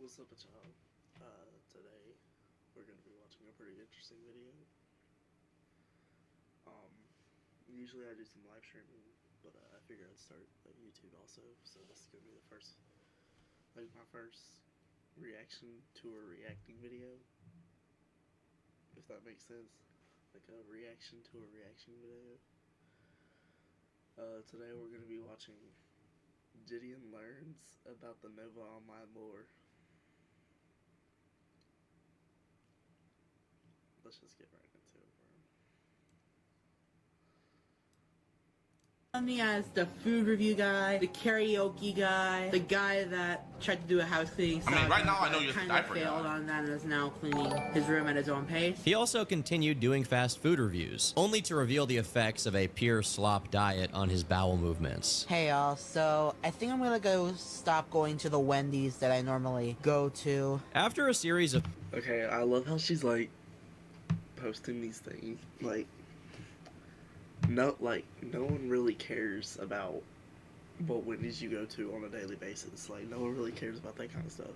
What's up, y'all? Today we're going to be watching a pretty interesting video. Usually I do some live streaming, but I figured I'd start YouTube also, so this is going to be the first, my first reaction to a reacting video, if that makes sense. Like a reaction to a reaction video. Today we're going to be watching Jidion learns about the Nova Online lore. Let's just get right into it, bro. Me as the food review guy, the karaoke guy, the guy that tried to do a house cleaning. I mean, right now I know you're kind of failed on that and is now cleaning his room at his own pace. He also continued doing fast food reviews, only to reveal the effects of a pure slop diet on his bowel movements. Hey y'all, so I think I'm gonna go stop going to the Wendy's that I normally go to. After a series of Okay, I love how she's like posting these things. No one really cares about what Wendy's you go to on a daily basis. Like, no one really cares about that kind of stuff.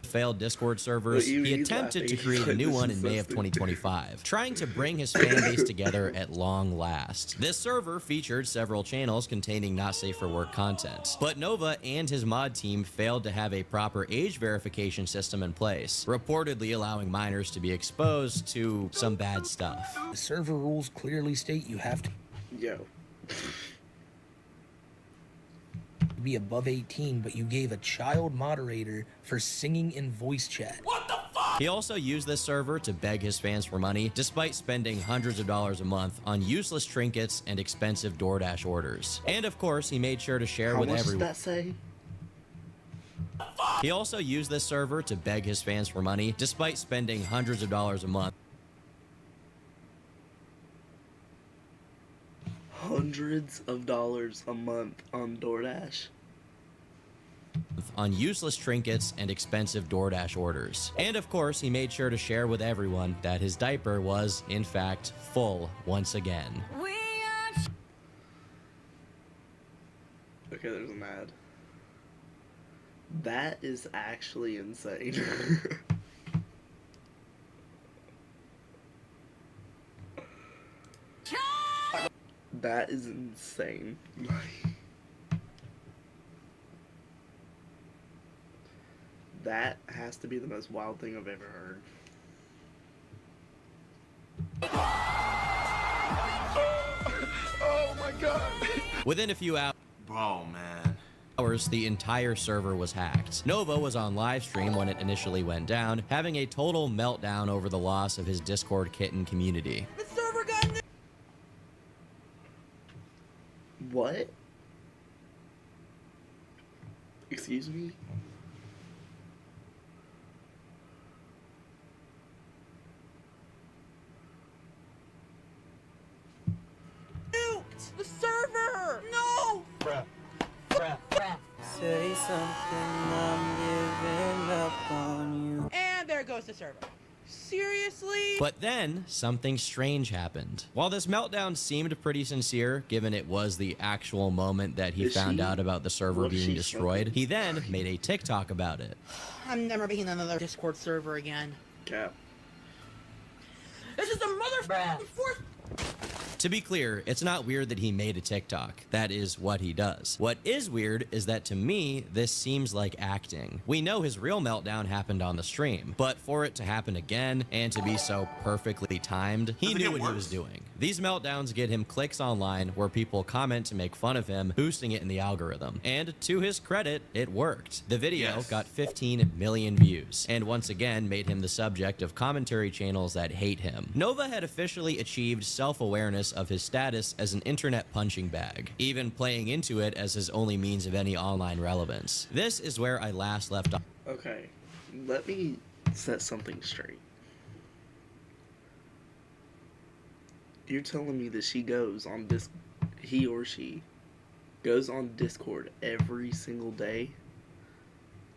failed Discord servers, he attempted to create a new one in May of 2025, trying to bring his fan base together at long last. This server featured several channels containing not safe for work content, but Nova and his mod team failed to have a proper age verification system in place, reportedly allowing minors to be exposed to some bad stuff. The server rules clearly state you have to be above 18, but you gave a child moderator for singing in voice chat. What the fuck? He also used this server to beg his fans for money, despite spending hundreds of dollars a month on useless trinkets and expensive DoorDash orders. And of course, he made sure to share with everyone. How much did that say? He also used this server to beg his fans for money, despite spending hundreds of dollars a month. Hundreds of dollars a month on DoorDash. On useless trinkets and expensive DoorDash orders. And of course, he made sure to share with everyone that his diaper was, in fact, full once again. Okay, there's an ad. That is actually insane. That is insane. That has to be the most wild thing I've ever heard. Oh my god. Within a few hours, Bro, man. the entire server was hacked. Nova was on live stream when it initially went down, having a total meltdown over the loss of his Discord kitten community. The server got What? Excuse me? nuked! The server! No! Say something, I'm giving up on you. And there goes the server. Seriously? But then, something strange happened. While this meltdown seemed pretty sincere, given it was the actual moment that he found out about the server being destroyed, he then made a TikTok about it. I'm never making another Discord server again. Cap. This is the mother fourth. To be clear, it's not weird that he made a TikTok. That is what he does. What is weird is that to me, this seems like acting. We know his real meltdown happened on the stream, but for it to happen again and to be so perfectly timed, he knew what he was doing. These meltdowns get him clicks online where people comment to make fun of him, boosting it in the algorithm. And to his credit, it worked. The video got 15 million views, and once again made him the subject of commentary channels that hate him. Nova had officially achieved self-awareness of his status as an internet punching bag, even playing into it as his only means of any online relevance. This is where I last left off. Okay, let me set something straight. You're telling me that he or she goes on Discord every single day,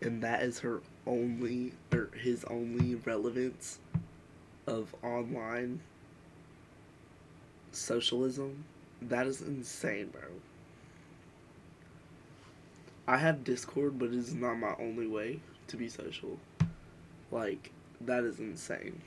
and that is her only, or his only relevance of online socialism? That is insane, bro. I have Discord, but it is not my only way to be social. Like, that is insane.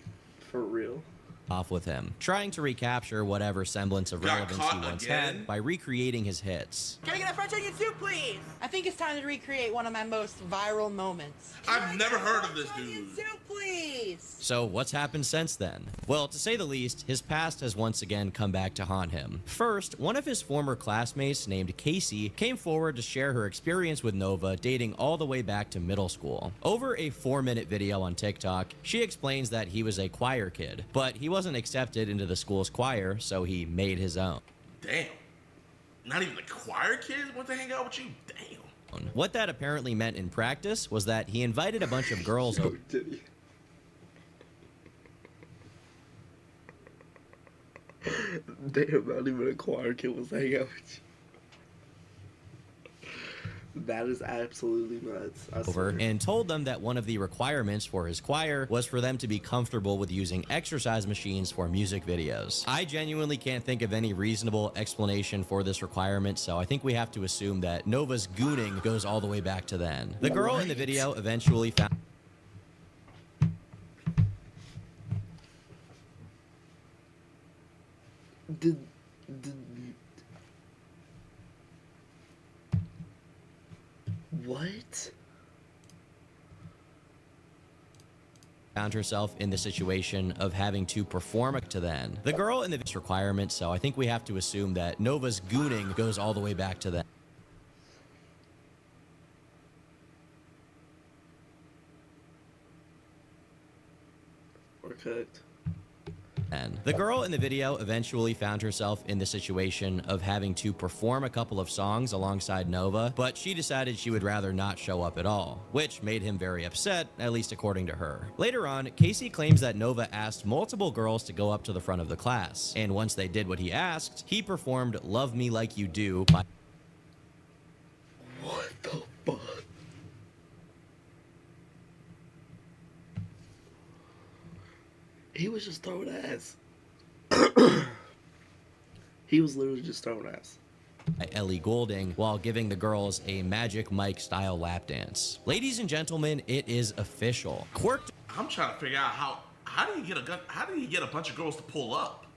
For real. Off with him, trying to recapture whatever semblance of Got relevance he caught once again? had by recreating his hits. Can I get a French onion soup, please? I think it's time to recreate one of my most viral moments. I've never heard of this Onion dude. soup, please. So what's happened since then? Well, to say the least, his past has once again come back to haunt him. First, one of his former classmates named Casey came forward to share her experience with Nova dating all the way back to middle school. Over a 4-minute video on TikTok, she explains that he was a choir kid, but he wasn't accepted into the school's choir, so he made his own. Damn. Not even the choir kids want to hang out with you? Damn. What that apparently meant in practice was that he invited a bunch of girls over. Did he? Damn, not even a choir kid was hanging out with you. That is absolutely nuts. I swear. And told them that one of the requirements for his choir was for them to be comfortable with using exercise machines for music videos. I genuinely can't think of any reasonable explanation for this requirement, so I think we have to assume that Nova's gooning goes all the way back to then. The girl in the video eventually found Did what? found herself in the situation of having to perform to then. The girl in the requirement, so I think we have to assume that Nova's gooning goes all the way back to then. We're cooked. The girl in the video eventually found herself in the situation of having to perform a couple of songs alongside Nova, but she decided she would rather not show up at all, which made him very upset, at least according to her. Later on, Casey claims that Nova asked multiple girls to go up to the front of the class, and once they did what he asked, he performed Love Me Like You Do by What the fuck? He was just throwing ass. He was literally just throwing ass. Ellie Goulding while giving the girls a Magic Mike style lap dance. Ladies and gentlemen, it is official. Quirk. I'm trying to figure out how do you get a gun? How do you get a bunch of girls to pull up?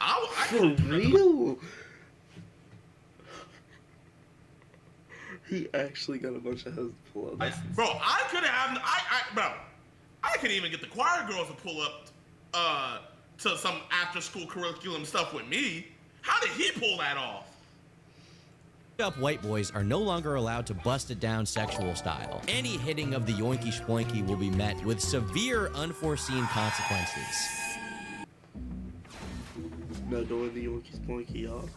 I For real? He actually got a bunch of hoes to pull up. bro, I could have. Bro, I couldn't even get the choir girls to pull up to some after school curriculum stuff with me. How did he pull that off? Up white boys are no longer allowed to bust it down sexual style. Any hitting of the yoinky schpoinky will be met with severe unforeseen consequences. No doing the yoinky sploinky, y'all.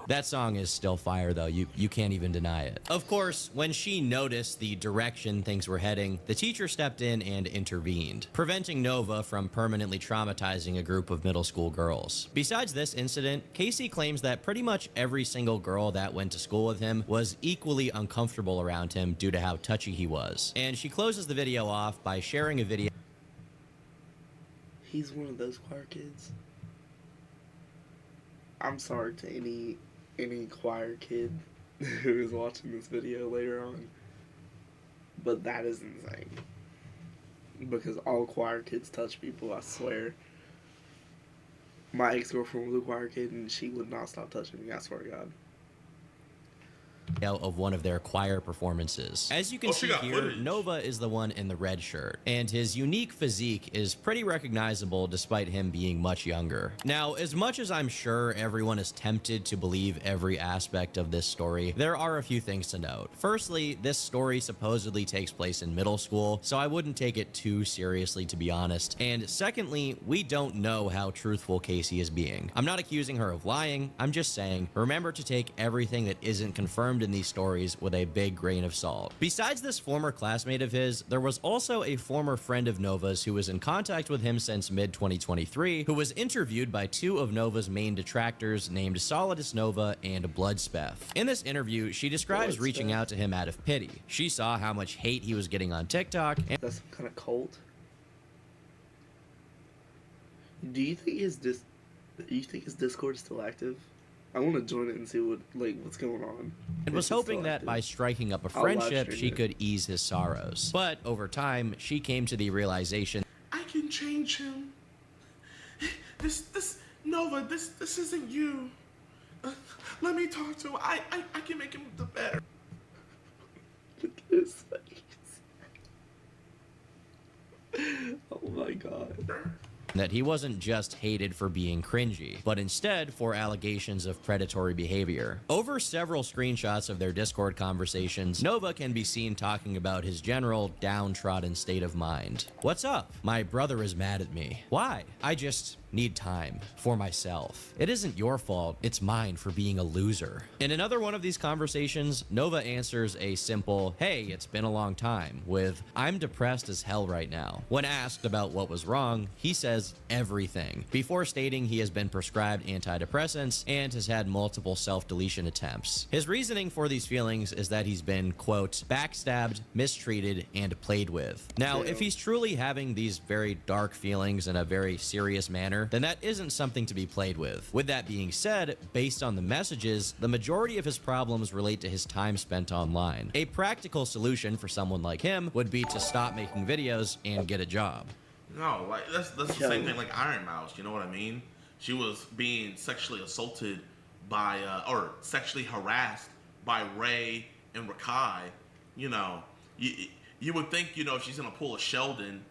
That song is still fire, though. You can't even deny it. Of course, when she noticed the direction things were heading, the teacher stepped in and intervened, preventing Nova from permanently traumatizing a group of middle school girls. Besides this incident, Casey claims that pretty much every single girl that went to school with him was equally uncomfortable around him due to how touchy he was. And she closes the video off by sharing a video. He's one of those choir kids. I'm sorry to any choir kid who is watching this video later on, but that is insane. Because all choir kids touch people, I swear. My ex-girlfriend was a choir kid and she would not stop touching me, I swear to God. Of one of their choir performances. As you can see here, footage. Nova is the one in the red shirt, and his unique physique is pretty recognizable despite him being much younger. Now, as much as I'm sure everyone is tempted to believe every aspect of this story, there are a few things to note. Firstly, this story supposedly takes place in middle school, so I wouldn't take it too seriously, to be honest. And secondly, we don't know how truthful Casey is being. I'm not accusing her of lying, I'm just saying, remember to take everything that isn't confirmed in these stories with a big grain of salt. Besides this former classmate of his, there was also a former friend of Nova's who was in contact with him since mid-2023, who was interviewed by two of Nova's main detractors named Solidus Nova and Bloodspeth. In this interview, she describes reaching out to him out of pity. She saw how much hate he was getting on TikTok, and That's some kind of cult. Do you think his Discord is still active? I want to join it and see what's going on. And was hoping that by striking up a friendship, she could ease his sorrows. But over time, she came to the realization, I can change him. Nova, this isn't you. Let me talk to him. I can make him the better. Look at his face. Oh my god. that he wasn't just hated for being cringy, but instead for allegations of predatory behavior. Over several screenshots of their Discord conversations, Nova can be seen talking about his general downtrodden state of mind. What's up? My brother is mad at me. Why? I just need time for myself. It isn't your fault, it's mine for being a loser. In another one of these conversations, Nova answers a simple, hey, it's been a long time, with, I'm depressed as hell right now. When asked about what was wrong, he says everything, before stating he has been prescribed antidepressants and has had multiple self-deletion attempts. His reasoning for these feelings is that he's been, quote, backstabbed, mistreated, and played with. Now, if he's truly having these very dark feelings in a very serious manner, then that isn't something to be played with. With that being said, based on the messages, the majority of his problems relate to his time spent online. A practical solution for someone like him would be to stop making videos and get a job. No, like that's the same thing like Iron Mouse, you know what I mean? She was being sexually assaulted by or sexually harassed by Ray and Rakai. You know, you would think, you know, if she's gonna pull a Sheldon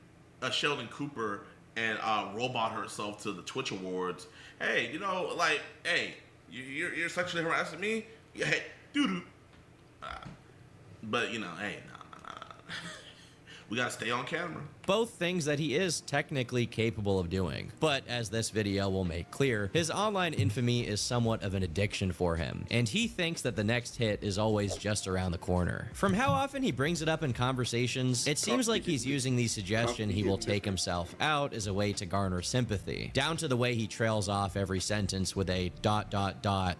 Cooper and robot herself to the Twitch Awards. Hey, you know, like, hey, you're sexually harassing me? Yeah, hey, doo-doo. But, you know, hey, no. We gotta stay on camera. Both things that he is technically capable of doing. But as this video will make clear, his online infamy is somewhat of an addiction for him, and he thinks that the next hit is always just around the corner. From how often he brings it up in conversations, it seems like he's using the suggestion he will take himself out as a way to garner sympathy, down to the way he trails off every sentence with a ...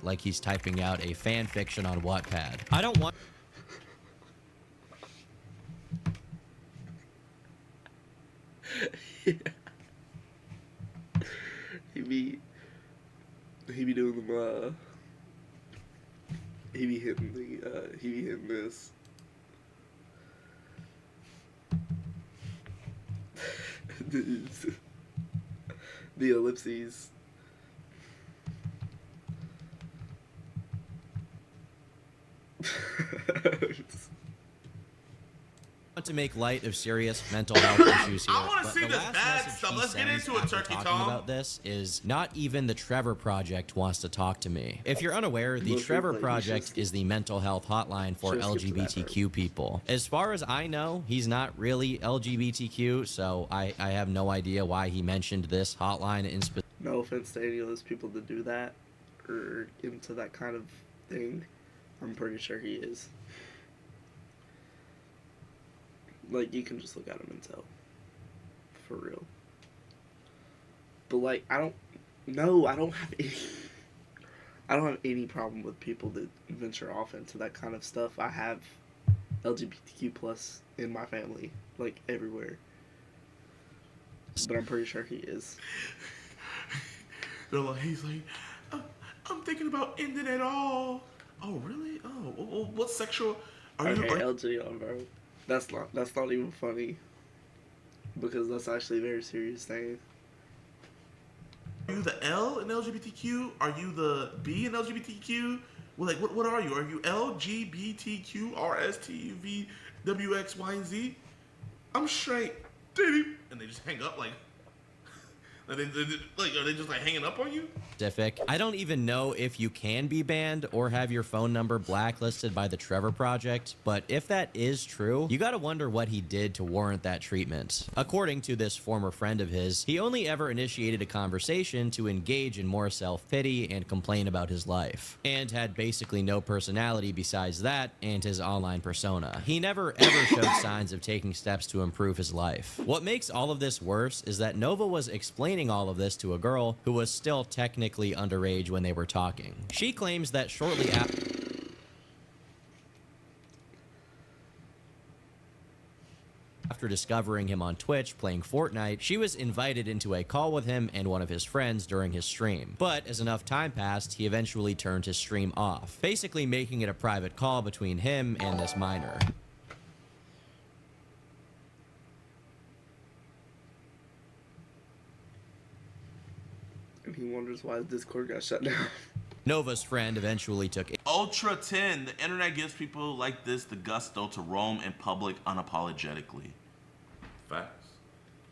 like he's typing out a fan fiction on Wattpad. I don't want... Yeah. He be doing them, he be hitting this. The ellipses. To make light of serious mental health issues here. I want to see the this last bad message stuff. he Let's get sends into it, after Turkey talking Tom. about this is not even the Trevor Project wants to talk to me. If you're unaware, the Trevor Project is the mental health hotline for LGBTQ people. As far as I know, he's not really LGBTQ, so I have no idea why he mentioned this hotline in specific. No offense to any of those people that do that or into that kind of thing. I'm pretty sure he is. Like, you can just look at him and tell. For real. But, like, I don't have any problem with people that venture off into that kind of stuff. I have LGBTQ plus in my family, like, everywhere. But I'm pretty sure he is. He's like, I'm thinking about ending it all. Oh, really? Oh, what sexual... Okay, LGBTQ, bro. That's not even funny, because that's actually a very serious thing. Are you the L in LGBTQ? Are you the B in LGBTQ? Well, like, what are you? Are you LGBTQ RSTUV WX Y and Z? I'm straight. And they just hang up like. Are they just like hanging up on you? I don't even know if you can be banned or have your phone number blacklisted by the Trevor Project, but if that is true, you gotta wonder what he did to warrant that treatment. According to this former friend of his, he only ever initiated a conversation to engage in more self-pity and complain about his life, and had basically no personality besides that and his online persona. He never ever showed signs of taking steps to improve his life. What makes all of this worse is that Nova was explaining all of this to a girl who was still technically underage when they were talking. She claims that shortly After discovering him on Twitch playing Fortnite, she was invited into a call with him and one of his friends during his stream. But as enough time passed, he eventually turned his stream off, basically making it a private call between him and this minor. And he wonders why his Discord got shut down. Nova's friend eventually took Ultra 10. The internet gives people like this the gusto to roam in public unapologetically. Facts.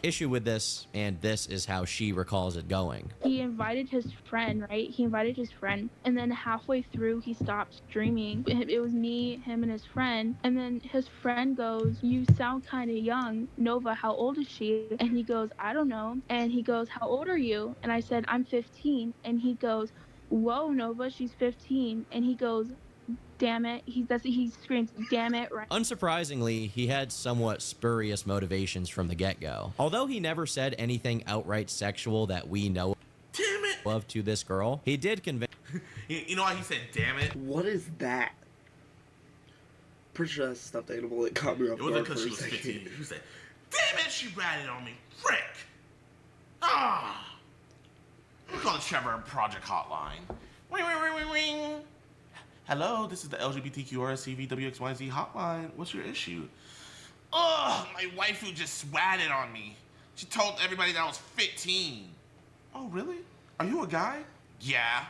issue with this, and this is how she recalls it going. He invited his friend, right? He invited his friend, and then halfway through, he stopped streaming. It was me, him, and his friend. And then his friend goes, "You sound kind of young. Nova, how old is she?" And he goes, "I don't know." And he goes, "How old are you?" And I said, "I'm 15." And he goes, "Whoa, Nova, she's 15." And he goes, "Damn it." He screams, "Damn it," right? Unsurprisingly, he had somewhat spurious motivations from the get-go. Although he never said anything outright sexual that we know Damn it! of to this girl, he did convince You know why he said damn it? What is that? Pretty sure that's stuffed animal. It caught me off It wasn't guard because for she a was second. 15. He said, damn it, she ratted on me. Frick! Ah! I'm calling Trevor Project Hotline. Ring, ring, ring, ring, ring. Hello, this is the LGBTQRSCVWXYZ hotline. What's your issue? Ugh, my waifu just swatted on me. She told everybody that I was 15. Oh, really? Are you a guy? Yeah.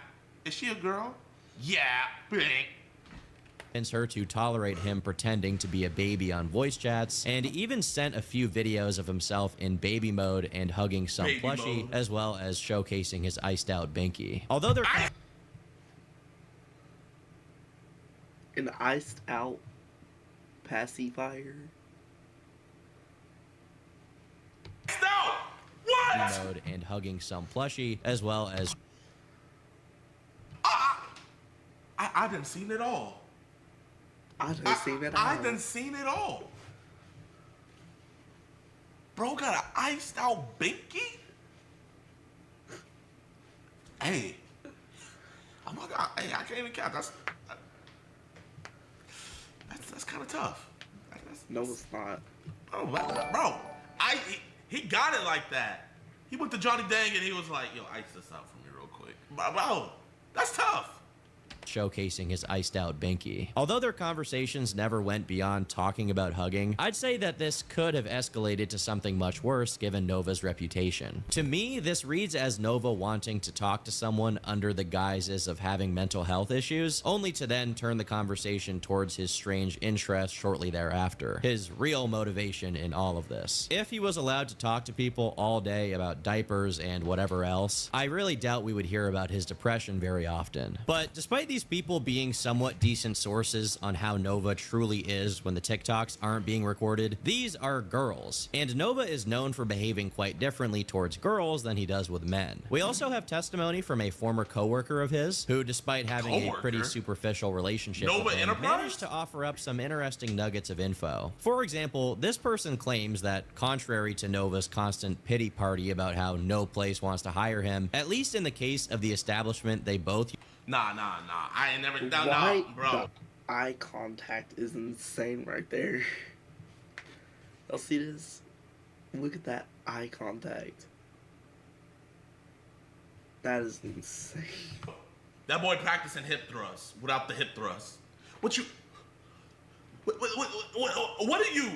Is she a girl? Yeah. Blink. her to tolerate him pretending to be a baby on voice chats, and even sent a few videos of himself in baby mode and hugging some Baby plushie, mode. as well as showcasing his iced out binky. Although they're An iced out pacifier. No! What? mode and hugging some plushie, as well as I done seen it all. I done seen it I all. done seen it all. Bro got an iced out binky? Hey. Oh my god. Hey, I can't even count. That's kind of tough. No, it's not. Oh, bro. He got it like that. He went to Johnny Dang and he was like, yo, ice this out for me real quick. Bro, that's tough. showcasing his iced out binky. Although their conversations never went beyond talking about hugging, I'd say that this could have escalated to something much worse given Nova's reputation. To me, this reads as Nova wanting to talk to someone under the guises of having mental health issues, only to then turn the conversation towards his strange interest shortly thereafter. His real motivation in all of this. If he was allowed to talk to people all day about diapers and whatever else, I really doubt we would hear about his depression very often. But despite these people being somewhat decent sources on how Nova truly is when the TikToks aren't being recorded, these are girls, and Nova is known for behaving quite differently towards girls than he does with men. We also have testimony from a former coworker of his, who despite having a pretty Coworker? superficial relationship Nova with him, Enterprise? managed to offer up some interesting nuggets of info. For example, this person claims that contrary to Nova's constant pity party about how no place wants to hire him, at least in the case of the establishment they both Nah. I ain't never done Why that, bro. the eye contact is insane right there. Y'all see this? Look at that eye contact. That is insane. That boy practicing hip thrusts without the hip thrust. What are you?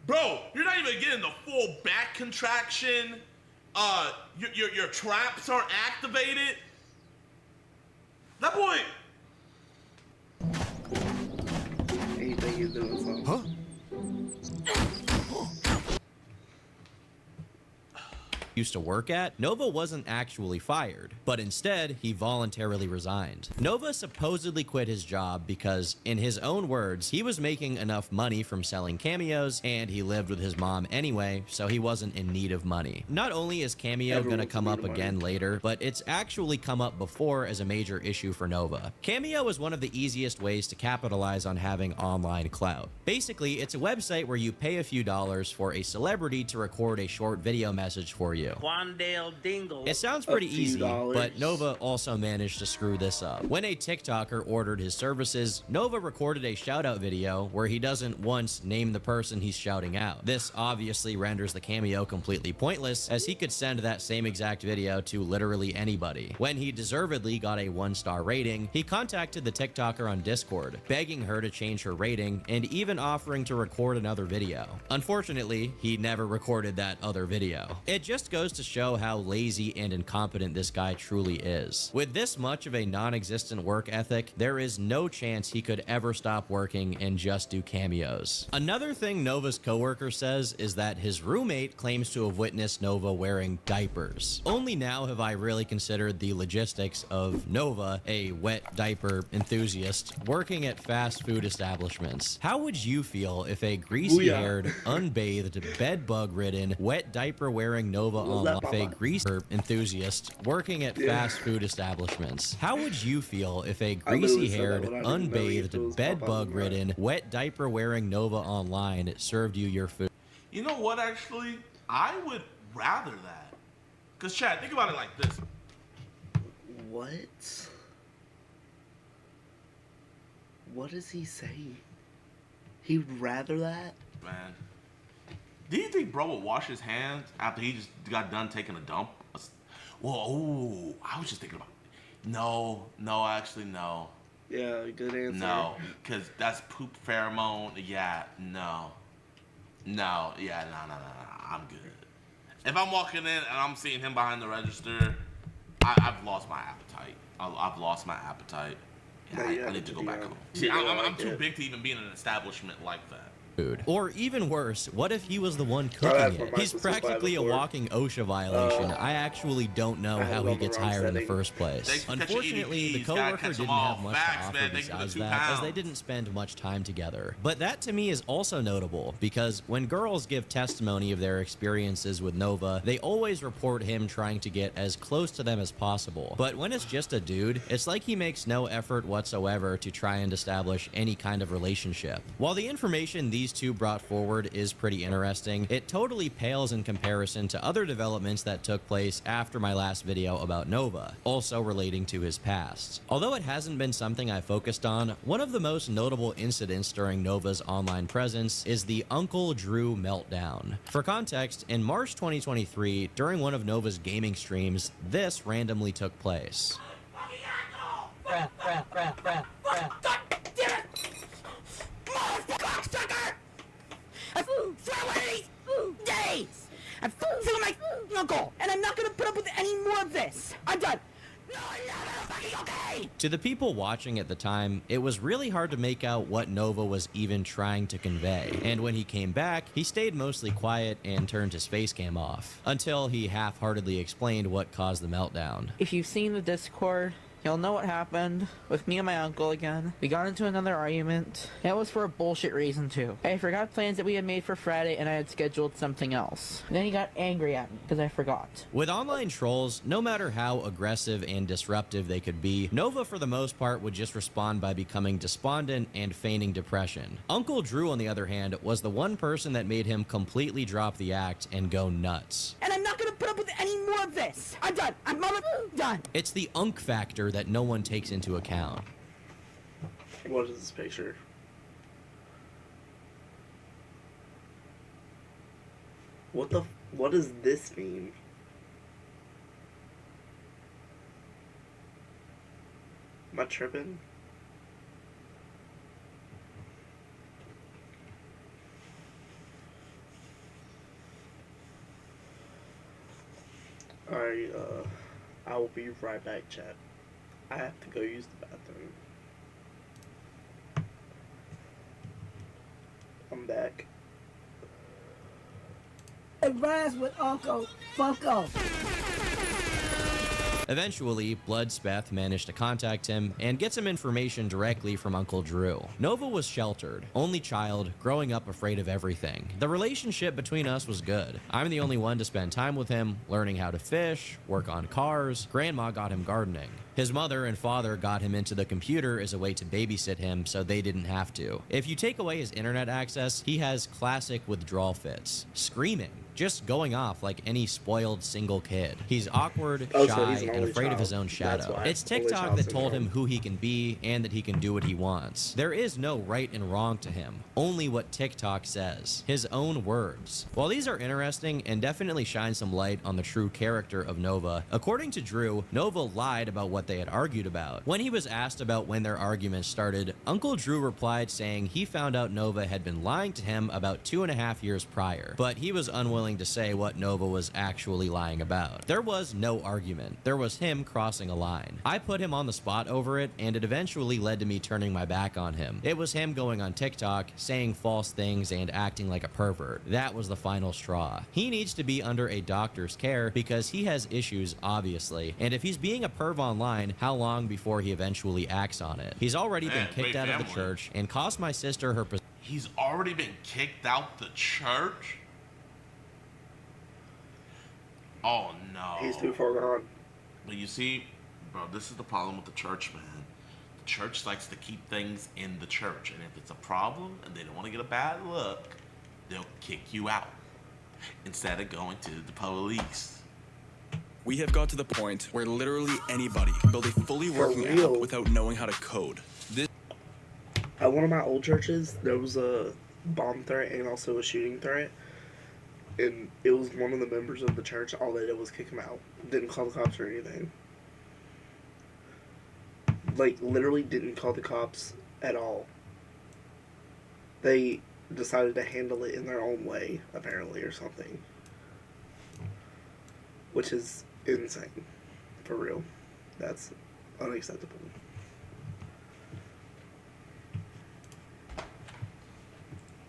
Bro, you're not even getting the full back contraction. Your traps aren't activated. That boy. Anything he's doing something. Huh? used to work at, Nova wasn't actually fired, but instead, he voluntarily resigned. Nova supposedly quit his job because, in his own words, he was making enough money from selling cameos, and he lived with his mom anyway, so he wasn't in need of money. Not only is Cameo Everyone's gonna come in need up of money. again later, but it's actually come up before as a major issue for Nova. Cameo is one of the easiest ways to capitalize on having online clout. Basically, it's a website where you pay a few dollars for a celebrity to record a short video message for you, you. Quandale Dingle. It sounds pretty few easy, dollars. but Nova also managed to screw this up. When a TikToker ordered his services, Nova recorded a shout-out video where he doesn't once name the person he's shouting out. This obviously renders the cameo completely pointless, as he could send that same exact video to literally anybody. When he deservedly got a 1-star rating, he contacted the TikToker on Discord, begging her to change her rating and even offering to record another video. Unfortunately, he never recorded that other video. It just goes to show how lazy and incompetent this guy truly is. With this much of a non-existent work ethic, there is no chance he could ever stop working and just do cameos. Another thing Nova's coworker says is that his roommate claims to have witnessed Nova wearing diapers. Only now have I really considered the logistics of Nova, a wet diaper enthusiast, working at fast food establishments. How would you feel if a greasy-haired, unbathed, bed-bug-ridden, wet diaper-wearing Nova online, a greasy enthusiast working at fast food establishments? How would you feel if a greasy-haired, unbathed, bed-bug-ridden, wet diaper-wearing Nova online served you your food? You know what, actually? I would rather that. Because, Chad, think about it like this. What? What is he saying? He'd rather that? Man. Do you think bro would wash his hands after he just got done taking a dump? Well, oh, I was just thinking about it. No, actually, no. Yeah, good answer. No, because that's poop pheromone. Yeah, no. No, yeah, no. I'm good. If I'm walking in and I'm seeing him behind the register, I've lost my appetite. I've lost my appetite. Yeah, I need to go back home. See, I'm too big to even be in an establishment like that. Food. Or even worse, what if he was the one cooking it? He's practically a walking OSHA violation. I actually don't know how he gets hired in the first place. Unfortunately, the coworker didn't have much to offer besides that, as they didn't spend much time together. But that to me is also notable, because when girls give testimony of their experiences with Nova, they always report him trying to get as close to them as possible. But when it's just a dude, it's like he makes no effort whatsoever to try and establish any kind of relationship. While the information these two brought forward is pretty interesting, it totally pales in comparison to other developments that took place after my last video about Nova, also relating to his past. Although it hasn't been something I focused on, one of the most notable incidents during Nova's online presence is the Uncle Drew meltdown. For context, in March 2023, during one of Nova's gaming streams, this randomly took place. I've thrown one of these days. I've thrown my uncle, and I'm not gonna put up with any more of this. I'm done. No, I'm not fucking okay. To the people watching at the time, it was really hard to make out what Nova was even trying to convey. And when he came back, he stayed mostly quiet and turned his face cam off, until he half-heartedly explained what caused the meltdown. If you've seen the Discord, you'll know what happened with me and my uncle again. We got into another argument. It was for a bullshit reason too. I forgot plans that we had made for Friday and I had scheduled something else. And then he got angry at me because I forgot. With online trolls, no matter how aggressive and disruptive they could be, Nova for the most part would just respond by becoming despondent and feigning depression. Uncle Drew, on the other hand, was the one person that made him completely drop the act and go nuts. And I'm not gonna put up with any more of this. I'm done. I'm done. It's the unk factor that no one takes into account. What is this picture? What does this mean? Am I tripping? Alright, I will be right back, chat. I have to go use the bathroom. I'm back. It rhymes with Uncle. Fuck off. Eventually, Bloodspeth managed to contact him and get some information directly from Uncle Drew. Nova was sheltered, only child, growing up afraid of everything. The relationship between us was good. I'm the only one to spend time with him, learning how to fish, work on cars. Grandma got him gardening. His mother and father got him into the computer as a way to babysit him so they didn't have to. If you take away his internet access, he has classic withdrawal fits, screaming, just going off like any spoiled single kid. He's awkward, Oh, so shy, he's an and only afraid of child. his own That's shadow. why. It's Only TikTok child that told him syndrome. who he can be and that he can do what he wants. There is no right and wrong to him, only what TikTok says, his own words. While these are interesting and definitely shine some light on the true character of Nova, according to Drew, Nova lied about what they had argued about. When he was asked about when their argument started, Uncle Drew replied saying he found out Nova had been lying to him about 2.5 years prior, but he was unwilling to say what Nova was actually lying about. There was no argument. There was him crossing a line. I put him on the spot over it, and it eventually led to me turning my back on him. It was him going on TikTok, saying false things, and acting like a pervert. That was the final straw. He needs to be under a doctor's care because he has issues, obviously, and if he's being a perv online, how long before he eventually acts on it? He's already been kicked out of the church and cost my sister her position. He's already been kicked out the church? Oh no. He's too far gone. But you see, bro, this is the problem with the church, man. The church likes to keep things in the church, and if it's a problem and they don't want to get a bad look, they'll kick you out instead of going to the police. We have got to the point where literally anybody can build a fully working app without knowing how to code. This At one of my old churches, there was a bomb threat and also a shooting threat. And it was one of the members of the church. All they did was kick him out. Didn't call the cops or anything. Like, literally didn't call the cops at all. They decided to handle it in their own way, apparently, or something. Which is insane. For real. That's unacceptable.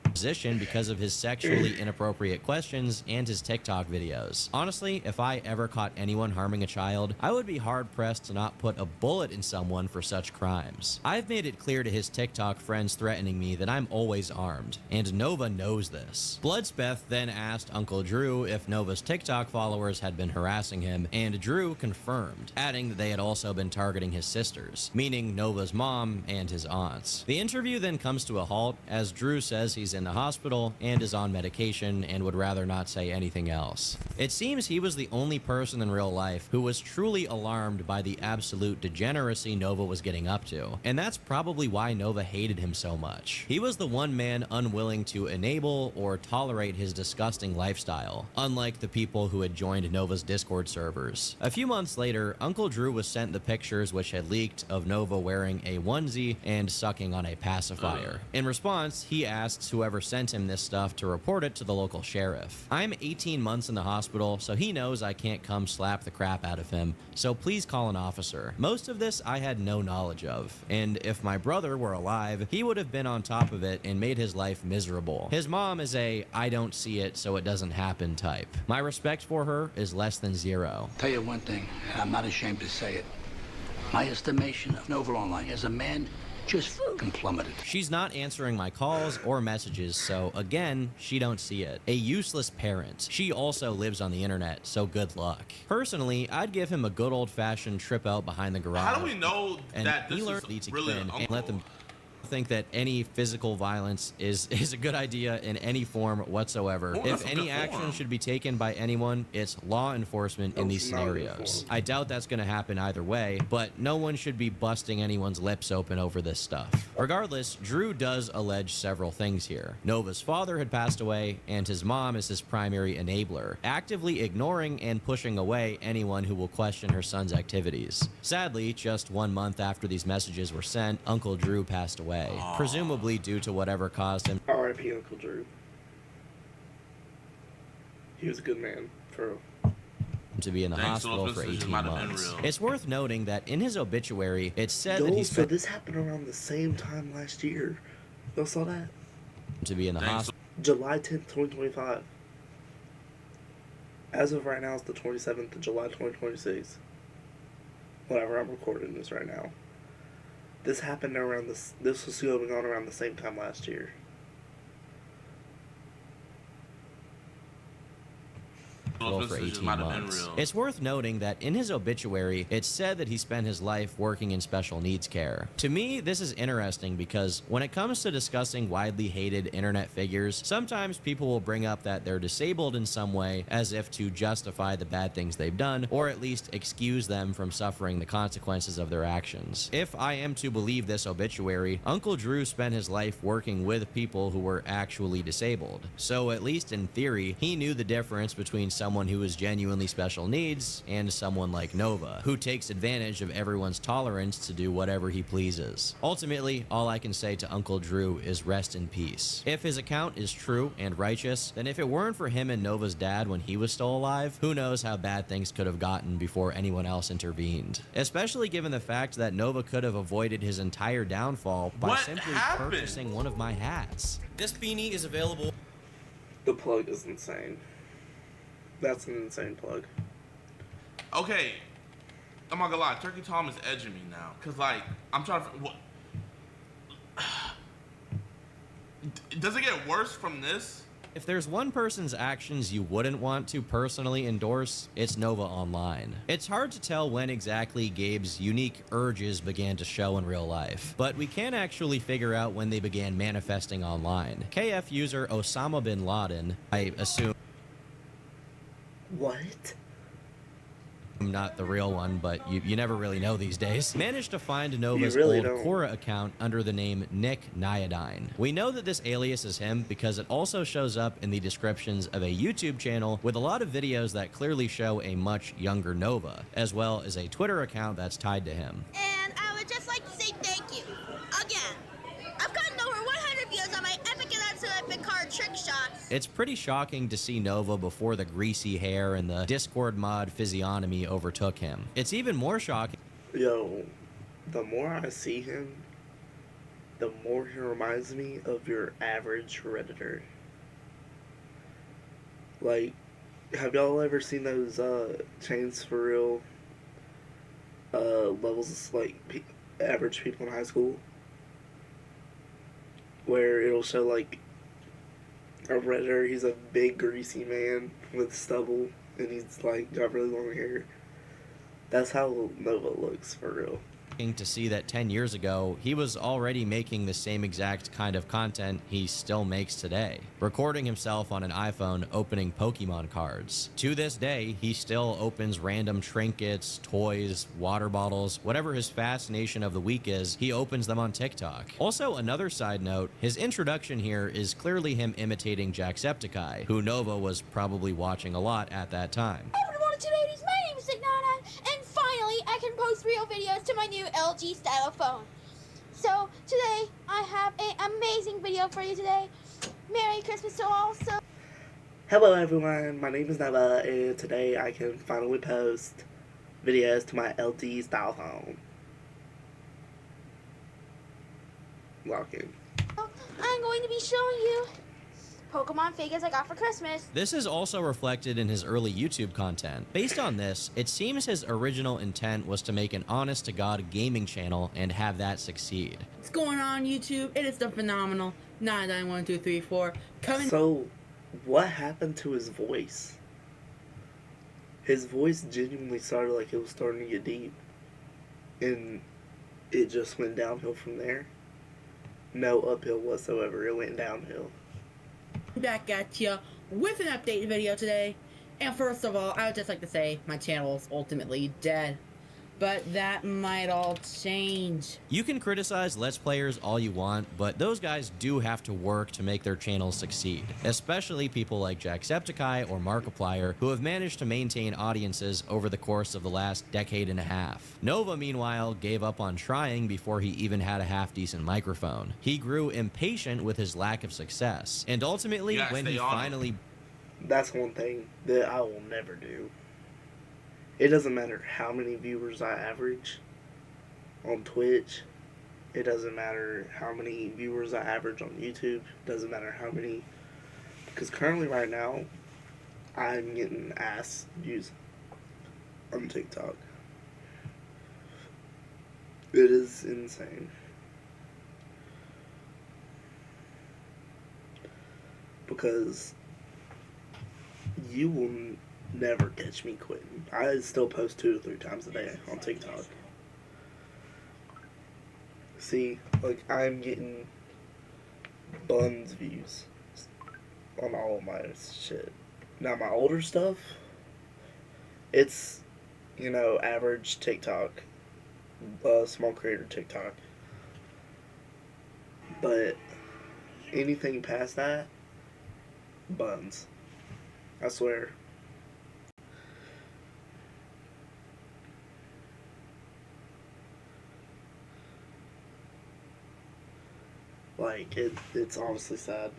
Position because of his sexually inappropriate questions and his TikTok videos. Honestly, if I ever caught anyone harming a child, I would be hard-pressed to not put a bullet in someone for such crimes. I've made it clear to his TikTok friends threatening me that I'm always armed, and Nova knows this. Bloodspeth then asked Uncle Drew if Nova's TikTok followers had been harassing him, and Drew confirmed, adding that they had also been targeting his sisters, meaning Nova's mom and his aunts. The interview then comes to a halt as Drew says he's in the hospital and is on medication and would rather not say anything else. It seems he was the only person in real life who was truly alarmed by the absolute degeneracy Nova was getting up to, and that's probably why Nova hated him so much. He was the one man unwilling to enable or tolerate his disgusting lifestyle, unlike the people who had joined Nova's Discord servers. A few months later, Uncle Drew was sent the pictures which had leaked of Nova wearing a onesie and sucking on a pacifier. In response, he asks whoever sent him this stuff to report it to the local sheriff. I'm 18 months in the hospital, so he knows I can't come slap the crap out of him, so please call an officer. Most of this I had no knowledge of, and if my brother were alive, he would have been on top of it and made his life miserable. His mom is a I don't see it so it doesn't happen type. My respect for her is less than zero. Tell you one thing, and I'm not ashamed to say it. My estimation of Nova Online as a man just fucking plummeted. She's not answering my calls or messages, so again, she don't see it. A useless parent. She also lives on the internet, so good luck. Personally, I'd give him a good old-fashioned trip out behind the garage. How do we know and that this is is really an and uncle? let them think that any physical violence is a good idea in any form whatsoever. Oh, If that's a any good action form. should be taken by anyone, it's law enforcement in these That's not a good scenarios. form. I doubt that's going to happen either way, but no one should be busting anyone's lips open over this stuff. Regardless, Drew does allege several things here. Nova's father had passed away, and his mom is his primary enabler, actively ignoring and pushing away anyone who will question her son's activities. Sadly, just 1 month after these messages were sent, Uncle Drew passed away, presumably due to whatever caused him R.I.P. Uncle Drew. He was a good man, for real. to be in the Thanks, hospital those for messages 18 might have been months. real. It's worth noting that in his obituary, it said that Yo, he so spent this happened around the same time last year. Y'all saw that? to be in the Thanks. hospital. July 10th, 2025. As of right now, it's the 27th of July, 2026. Whenever I'm recording this right now. This happened around this was going on around the same time last year. hospital for messages 18 might have been months. real. It's worth noting that in his obituary, it said that he spent his life working in special needs care. To me, this is interesting because when it comes to discussing widely hated internet figures, sometimes people will bring up that they're disabled in some way as if to justify the bad things they've done, or at least excuse them from suffering the consequences of their actions. If I am to believe this obituary, Uncle Drew spent his life working with people who were actually disabled. So at least in theory, he knew the difference between someone who is genuinely special needs and someone like Nova, who takes advantage of everyone's tolerance to do whatever he pleases. Ultimately, all I can say to Uncle Drew is rest in peace. If his account is true and righteous, then if it weren't for him and Nova's dad when he was still alive, who knows how bad things could have gotten before anyone else intervened. Especially given the fact that Nova could have avoided his entire downfall by simply purchasing one of my hats. This beanie is available. The plug is insane. That's an insane plug. Okay, I'm not gonna lie, Turkey Tom is edging me now, cause like I'm trying to. What? Does it get worse from this? If there's one person's actions you wouldn't want to personally endorse, it's Nova Online. It's hard to tell when exactly Gabe's unique urges began to show in real life, but we can actually figure out when they began manifesting online. KF user Osama bin Laden, I assume What? not the real one, but you never really know these days, managed to find Nova's really old don't. Quora account under the name Nick Nyadine. We know that this alias is him because it also shows up in the descriptions of a YouTube channel with a lot of videos that clearly show a much younger Nova, as well as a Twitter account that's tied to him. And I would just like to say thank you. Again. I've gotten over 100 views on my epic and epic card trick shots. It's pretty shocking to see Nova before the greasy hair and the Discord mod physiognomy overtook him. It's even more shocking. Yo, the more I see him, the more he reminds me of your average Redditor. Like, have y'all ever seen those Chains for Real levels, like average people in high school? Where it'll show like a Redditor, he's a big greasy man with stubble, and he's like got really long hair. That's how Nova looks for real. To see that 10 years ago, he was already making the same exact kind of content he still makes today, recording himself on an iPhone opening Pokemon cards. To this day, he still opens random trinkets, toys, water bottles, whatever his fascination of the week is, he opens them on TikTok. Also, another side note, his introduction here is clearly him imitating Jacksepticeye, who Nova was probably watching a lot at that time. Hey everyone, today's my name is Ignana, and finally I can post real videos to my new LG style phone. So today I have an amazing video for you today. Merry Christmas to all. So Hello everyone, my name is Nova, and today I can finally post videos to my LG style phone. Lock in. I'm going to be showing you Pokemon figures I got for Christmas. This is also reflected in his early YouTube content. Based on this, it seems his original intent was to make an honest-to-God gaming channel and have that succeed. What's going on, YouTube? It is the phenomenal 9912334 coming. So, what happened to his voice? His voice genuinely started like it was starting to get deep, and it just went downhill from there. No uphill whatsoever, it went downhill. Back at you with an update video today. And first of all, I would just like to say my channel is ultimately dead. But that might all change. You can criticize Let's Players all you want, but those guys do have to work to make their channels succeed. Especially people like Jacksepticeye or Markiplier, who have managed to maintain audiences over the course of the last decade and a half. Nova, meanwhile, gave up on trying before he even had a half-decent microphone. He grew impatient with his lack of success, and ultimately, when he finally... That's one thing that I will never do. It doesn't matter how many viewers I average on Twitch. It doesn't matter how many viewers I average on YouTube. It doesn't matter how many. Because currently right now, I'm getting ass views on TikTok. It is insane. Because you will never catch me quitting. I still post 2 to 3 times a day on TikTok. See, like, I'm getting buns views on all of my shit. Now, my older stuff, it's, you know, average TikTok, small creator TikTok. But anything past that, buns. I swear. Like, it's honestly sad.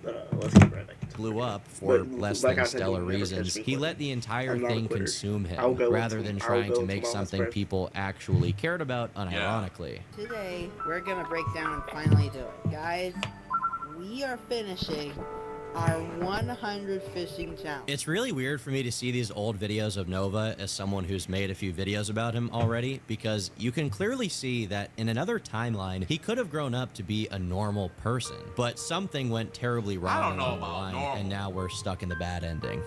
But let's get right back into blew up for less like than I said, stellar you'll never catch reasons. me He quitting. let the entire I'm not a thing quitter. consume I'll him, go rather than trying to make until my something breath. people actually cared about unironically. Today, we're gonna break down and finally do it. Guys, we are finishing our 100 fishing challenge. It's really weird for me to see these old videos of Nova as someone who's made a few videos about him already, because you can clearly see that in another timeline, he could have grown up to be a normal person, but something went terribly wrong along the line, and now we're stuck in the bad ending.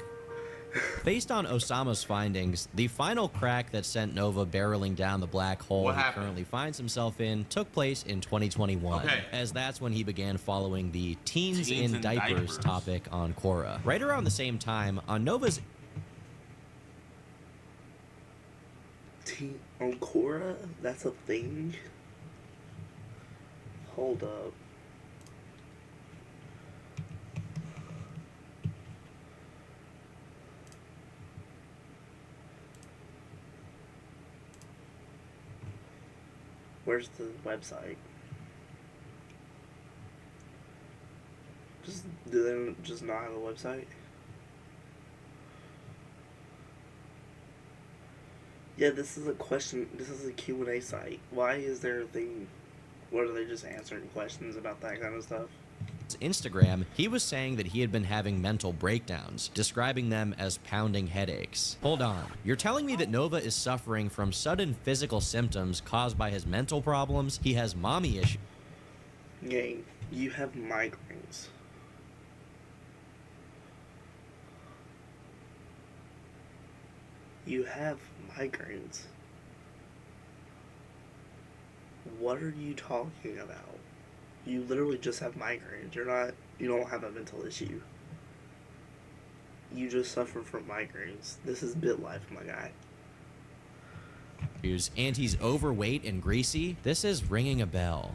Based on Osama's findings, the final crack that sent Nova barreling down the black hole he currently finds himself in took place in 2021, as that's when he began following the teens in diapers topic on Quora. Right around the same time, on Nova's... On Quora? That's a thing? Hold up. Where's the website? Do they just not have a website? Yeah, this is a question. This is a Q&A site. Why is there a thing? What, are they just answering questions about that kind of stuff? Instagram, he was saying that he had been having mental breakdowns, describing them as pounding headaches. Hold on, you're telling me that Nova is suffering from sudden physical symptoms caused by his mental problems? He has mommy issues. Gang, you have migraines. You have migraines. What are you talking about? You literally just have migraines. You don't have a mental issue. You just suffer from migraines. This is bit life, my guy. And he's overweight and greasy. This is ringing a bell.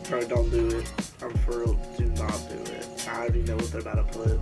Bro, don't do it. I'm for real. Do not do it. I already know what they're about to put.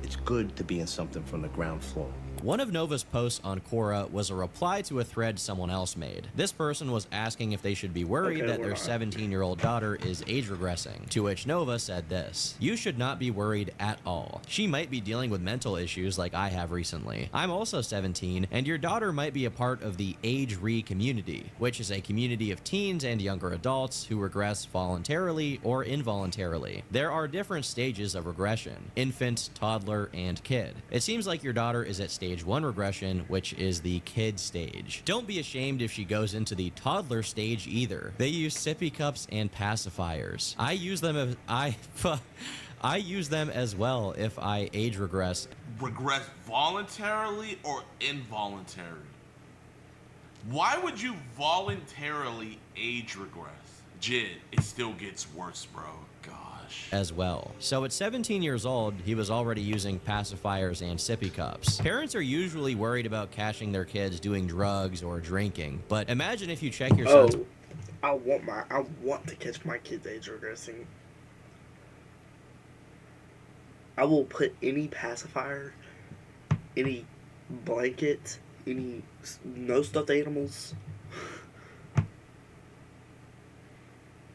It's good to be in something from the ground floor. One of Nova's posts on Quora was a reply to a thread someone else made. This person was asking if they should be worried that their 17-year-old daughter is age regressing, to which Nova said this: "You should not be worried at all. She might be dealing with mental issues like I have recently. I'm also 17, and your daughter might be a part of the Age Re community, which is a community of teens and younger adults who regress voluntarily or involuntarily. There are different stages of regression: infant, toddler, and kid. It seems like your daughter is at stage 1 regression, which is the kid stage. Don't be ashamed if she goes into the toddler stage either. They use sippy cups and pacifiers. I use them as I use them as well if I age regress." Regress voluntarily or involuntarily? Why would you voluntarily age regress? Jid, it still gets worse, bro. Gosh. As well. So at 17 years old, he was already using pacifiers and sippy cups. Parents are usually worried about catching their kids doing drugs or drinking, but imagine if you check your son's... I want to catch my kids age regressing. I will put any pacifier, any blanket, any no stuffed animals.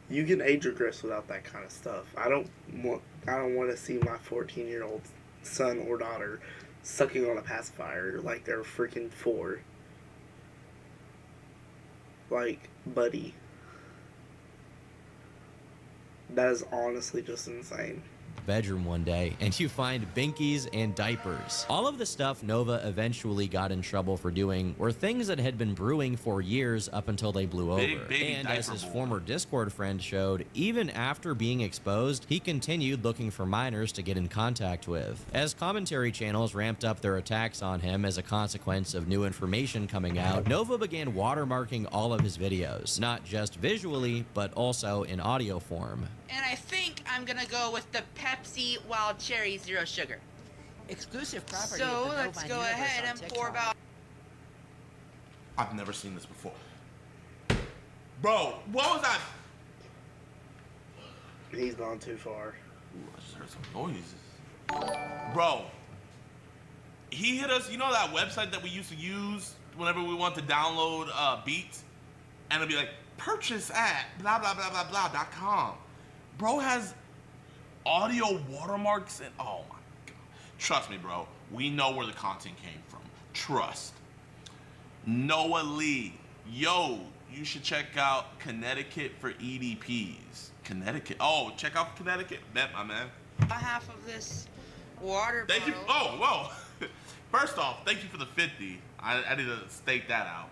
You can age regress without that kind of stuff. I don't want to see my 14-year-old son or daughter sucking on a pacifier like they're freaking 4. Like, buddy. That is honestly just insane. bedroom one day and you find binkies and diapers. All of the stuff Nova eventually got in trouble for doing were things that had been brewing for years up until they blew over. And as his former Discord friend showed, even after being exposed, he continued looking for minors to get in contact with. As commentary channels ramped up their attacks on him as a consequence of new information coming out, Nova began watermarking all of his videos, not just visually, but also in audio form. And I think I'm gonna go with the Pepsi Wild Cherry Zero Sugar. Exclusive property. So let's go ahead and pour about. I've never seen this before. Bro, what was that? He's gone too far. Ooh, I just heard some noises. Bro, he hit us. You know that website that we used to use whenever we want to download beats? And it'll be like, purchase at blah, blah, blah, blah, blah.com. Bro has audio watermarks and oh my God. Trust me, bro. We know where the content came from. Trust. Noah Lee. Yo, you should check out Connecticut for EDPs. Connecticut. Oh, check out Connecticut. Bet, my man. Half of this water Thank you. bottle. Oh, whoa. First off, thank you for the 50. I need to state that out.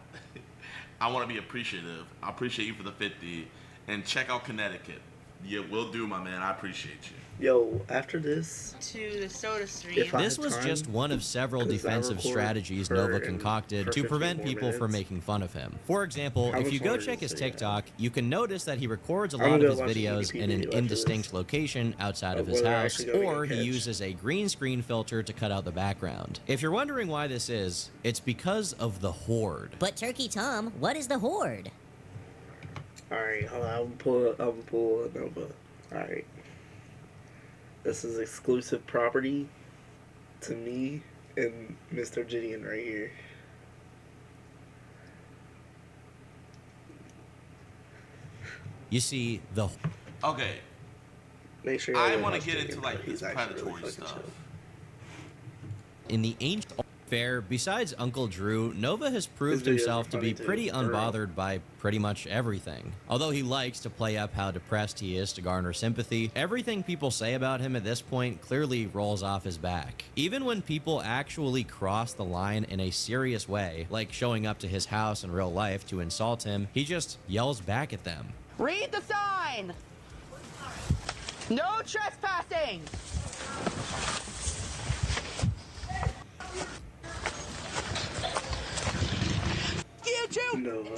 I want to be appreciative. I appreciate you for the 50. And check out Connecticut. Yeah, will do, my man. I appreciate you. Yo, after this, to the soda stream. This was just one of several defensive strategies Nova concocted to prevent people from making fun of him. For example, if you go check his TikTok, you can notice that he records a lot of his videos in an indistinct location outside of his house, or he uses a green screen filter to cut out the background. If you're wondering why this is, it's because of the Horde. But Turkey Tom, what is the Horde? Alright, hold on. I'm pull a Nova. Alright. This is exclusive property to me and Mr. Jidion right here. You see, the... Okay. Make sure I want to get into like this predatory really stuff. In the ancient fair, besides Uncle Drew, Nova has proved himself to be pretty unbothered by pretty much everything. Although he likes to play up how depressed he is to garner sympathy, everything people say about him at this point clearly rolls off his back. Even when people actually cross the line in a serious way, like showing up to his house in real life to insult him, he just yells back at them. Read the sign! No trespassing! Nova.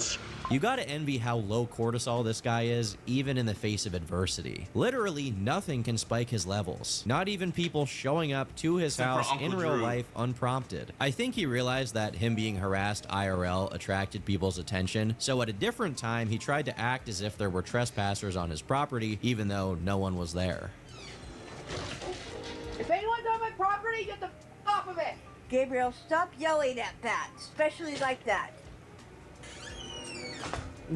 You gotta envy how low cortisol this guy is, even in the face of adversity. Literally, nothing can spike his levels. Not even people showing up to his house in real life unprompted. I think he realized that him being harassed IRL attracted people's attention, so at a different time, he tried to act as if there were trespassers on his property, even though no one was there. If anyone's on my property, get the f off of it! Gabriel, stop yelling at that, especially like that.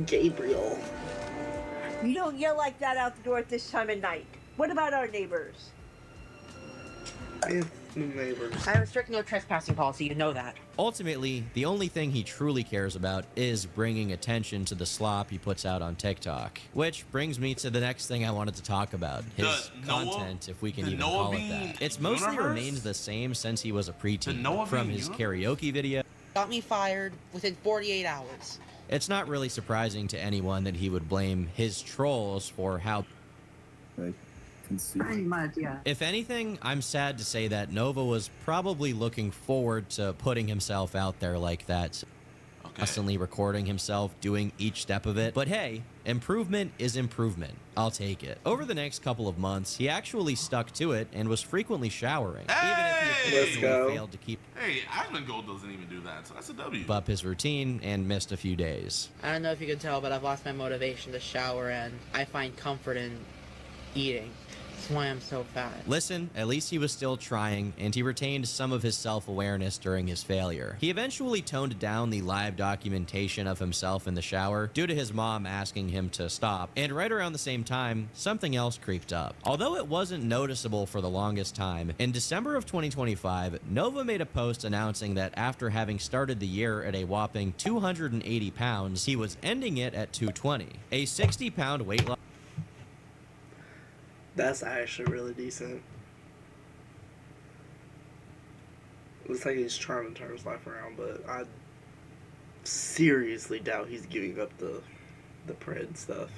Gabriel. You don't yell like that out the door at this time of night. What about our neighbors? Neighbors. I have a strict no trespassing policy, you know that. Ultimately, the only thing he truly cares about is bringing attention to the slop he puts out on TikTok. Which brings me to the next thing I wanted to talk about, his content, if we can even call it that. It's mostly remained the same since he was a preteen, from his karaoke video. Got me fired within 48 hours. It's not really surprising to anyone that he would blame his trolls for how... Pretty much, yeah. If anything, I'm sad to say that Nova was probably looking forward to putting himself out there like that. Constantly recording himself, doing each step of it. But hey, improvement is improvement. I'll take it. Over the next couple of months, he actually stuck to it and was frequently showering. Hey! Even if he occasionally failed to keep Gold doesn't even do that, so that's a W. up his routine and missed a few days. I don't know if you can tell, but I've lost my motivation to shower, and I find comfort in eating. That's why I'm so fat. Listen, at least he was still trying, and he retained some of his self-awareness during his failure. He eventually toned down the live documentation of himself in the shower due to his mom asking him to stop, and right around the same time, something else creeped up. Although it wasn't noticeable for the longest time, in December of 2025, Nova made a post announcing that after having started the year at a whopping 280 pounds, he was ending it at 220. A 60-pound weight loss. That's actually really decent. Looks like he's trying to turn his life around, but I seriously doubt he's giving up the pred stuff.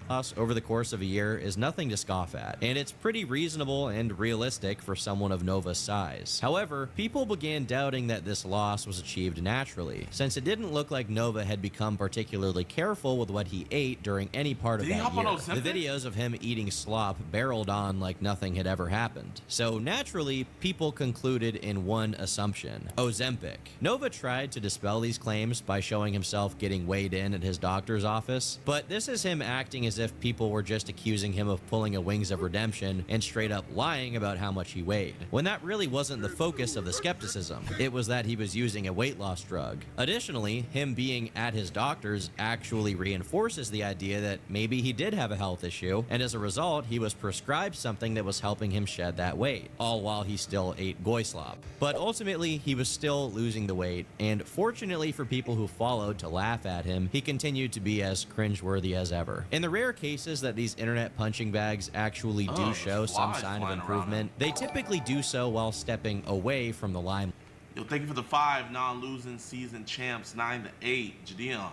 Us over the course of a year is nothing to scoff at, and it's pretty reasonable and realistic for someone of Nova's size. However, people began doubting that this loss was achieved naturally, since it didn't look like Nova had become particularly careful with what he ate during any part of that year. The videos of him eating slop barreled on like nothing had ever happened. So naturally, people concluded in one assumption: Ozempic. Nova tried to dispel these claims by showing himself getting weighed in at his doctor's office, but this is him acting as if people were just accusing him of pulling a Wings of Redemption and straight up lying about how much he weighed, when that really wasn't the focus of the skepticism. It was that he was using a weight loss drug. Additionally, him being at his doctor's actually reinforces the idea that maybe he did have a health issue, and as a result, he was prescribed something that was helping him shed that weight, all while he still ate goy slop. But ultimately, he was still losing the weight, and fortunately for people who followed to laugh at him, he continued to be as cringeworthy as ever. In the rare cases that these internet punching bags actually do show some sign of improvement, they typically do so while stepping away from the limelight. Yo, thank you for the 5 non-losing season champs, 9-8. Jidion,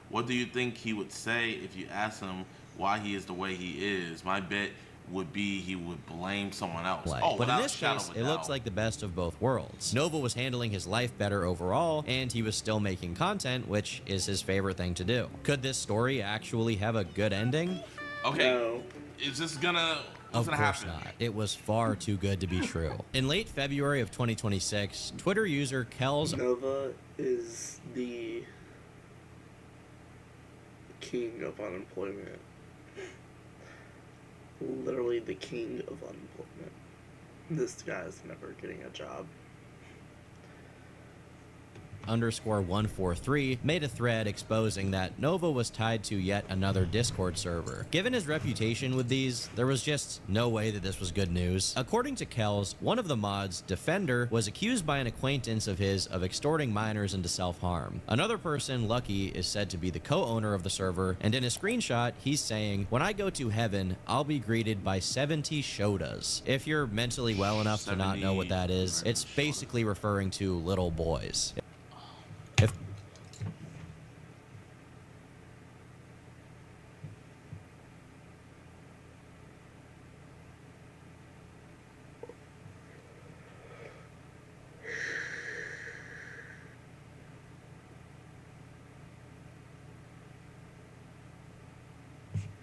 what do you think he would say if you asked him why he is the way he is? My bet would be he would blame someone else. But in this case, it looks like the best of both worlds. Nova was handling his life better overall, and he was still making content, which is his favorite thing to do. Could this story actually have a good ending? Okay, no. Is this gonna... Of course not. It was far too good to be true. In late February of 2026, Twitter user Kells... Nova is the king of unemployment. Literally the king of unemployment. This guy's never getting a job. _143 made a thread exposing that Nova was tied to yet another Discord server. Given his reputation with these, there was just no way that this was good news. According to Kells, one of the mods, Defender, was accused by an acquaintance of his of extorting minors into self-harm. Another person, Lucky, is said to be the co-owner of the server, and in a screenshot, he's saying, "When I go to heaven, I'll be greeted by 70 Shodas." If you're mentally well enough to not know what that is, it's basically referring to little boys.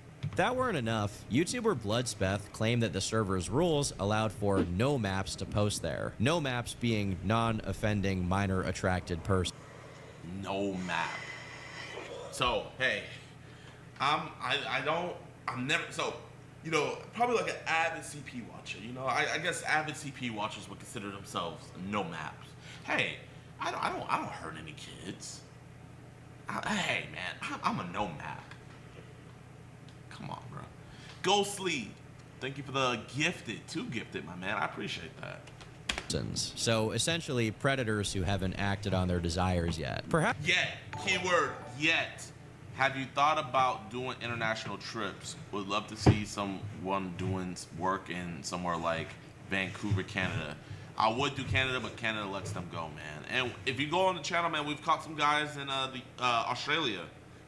If that weren't enough, YouTuber Bloodspeth claimed that the server's rules allowed for no maps to post there. No maps being non-offending minor attracted person. No map. So, hey, I'm never, so, you know, probably like an avid CP watcher, you know, I guess avid CP watchers would consider themselves no maps. Hey, I don't hurt any kids. Hey, man, I'm a no map. Come on, bro. Ghostly, thank you for the gifted, 2 gifted, my man. I appreciate that. So essentially predators who haven't acted on their desires yet. Perhaps yet, keyword yet. Have you thought about doing international trips? Would love to see someone doing work in somewhere like Vancouver, Canada. I would do Canada, but Canada lets them go, man. And if you go on the channel, man, we've caught some guys in Australia.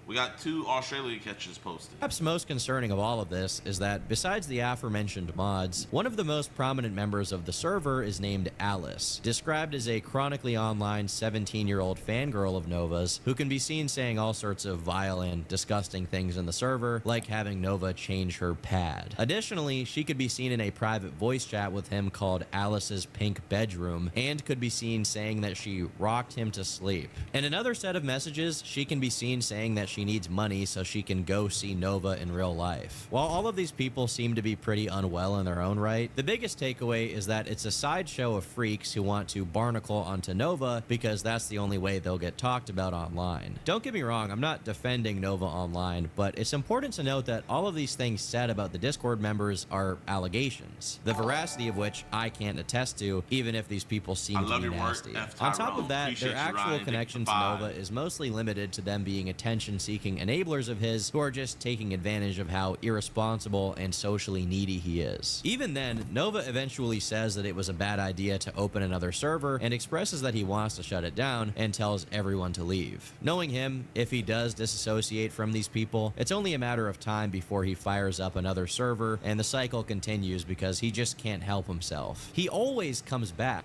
We got 2 Australia catches posted. Perhaps most concerning of all of this is that besides the aforementioned mods, one of the most prominent members of the server is named Alice, described as a chronically online 17-year-old fangirl of Nova's who can be seen saying all sorts of vile and disgusting things in the server, like having Nova change her pad. Additionally, she could be seen in a private voice chat with him called Alice's Pink Bedroom, and could be seen saying that she rocked him to sleep. In another set of messages, she can be seen saying that she needs money so she can go see Nova in real life. While all of these people seem to be pretty unwell in their own right, the biggest takeaway is that it's a sideshow of freaks who want to barnacle onto Nova because that's the only way they'll get talked about online. Don't get me wrong, I'm not defending Nova online, but it's important to note that all of these things said about the Discord members are allegations, the veracity of which I can't attest to, even if these people seem to be nasty. On top of that, their actual connection to Nova is mostly limited to them being attention attention-seeking enablers of his who are just taking advantage of how irresponsible and socially needy he is. Even then, Nova eventually says that it was a bad idea to open another server and expresses that he wants to shut it down and tells everyone to leave. Knowing him, if he does disassociate from these people, it's only a matter of time before he fires up another server and the cycle continues because he just can't help himself. He always comes back.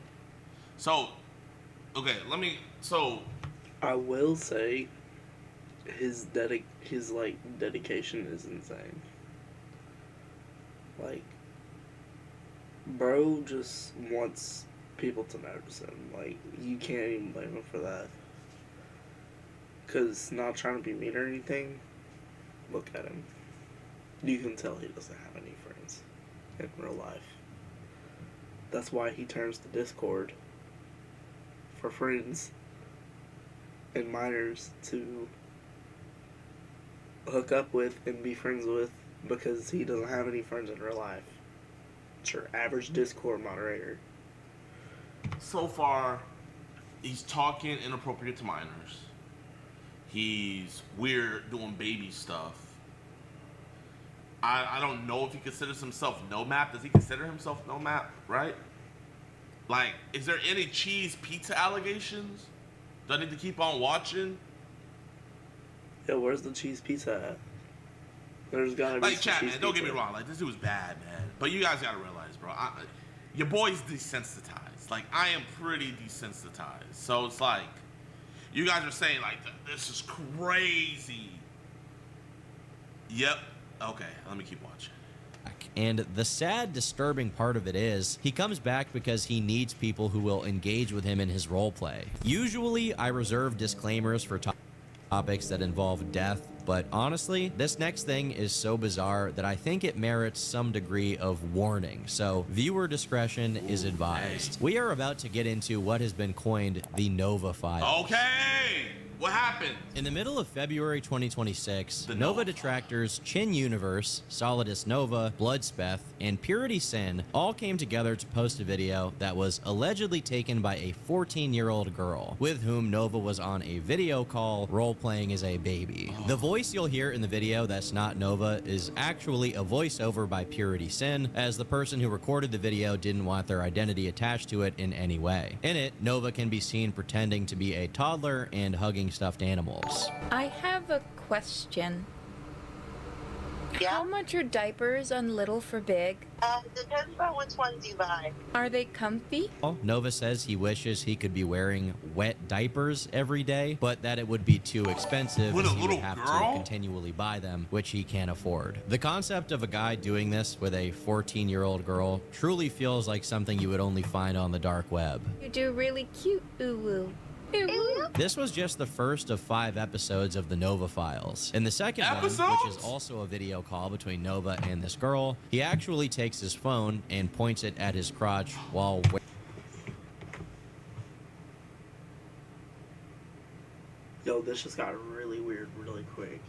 So, okay, I will say his dedication is insane. Like, bro just wants people to notice him. Like, you can't even blame him for that. 'Cause not trying to be mean or anything, look at him. You can tell he doesn't have any friends in real life. That's why he turns to Discord for friends and minors to hook up with and be friends with, because he doesn't have any friends in real life. It's your average Discord moderator. So far, he's talking inappropriate to minors. He's weird doing baby stuff. I don't know if he considers himself no map. Does he consider himself no map, right? Like, is there any cheese pizza allegations? Do I need to keep on watching? Yeah, where's the cheese pizza at? There's gotta be Like, some chat, cheese man, don't get pizza. me wrong. Like, this dude was bad, man. But you guys gotta realize, bro, your boy's desensitized. Like, I am pretty desensitized. So it's like, you guys are saying, like, this is crazy. Yep. Okay, let me keep watching. And the sad, disturbing part of it is, he comes back because he needs people who will engage with him in his roleplay. Usually, I reserve disclaimers for topics that involve death, but honestly, this next thing is so bizarre that I think it merits some degree of warning, so viewer discretion is advised. We are about to get into what has been coined the Nova Files. Okay! What happened? In the middle of February 2026, Nova detractors Chin Universe, Solidus Nova, Bloodspeth, and Purity Sin all came together to post a video that was allegedly taken by a 14-year-old girl, with whom Nova was on a video call role-playing as a baby. The voice you'll hear in the video that's not Nova is actually a voiceover by Purity Sin, as the person who recorded the video didn't want their identity attached to it in any way. In it, Nova can be seen pretending to be a toddler and hugging stuffed animals. I have a question. How much are diapers on Little for Big? Depends on which ones you buy. Are they comfy? Nova says he wishes he could be wearing wet diapers every day, but that it would be too expensive With as a he would little have girl? to continually buy them, which he can't afford. The concept of a guy doing this with a 14-year-old girl truly feels like something you would only find on the dark web. You do really cute, ooh-woo. This was just the first of 5 episodes of the Nova Files. In the second one, which is also a video call between Nova and this girl, he actually takes his phone and points it at his crotch while Yo, this just got really weird really quick.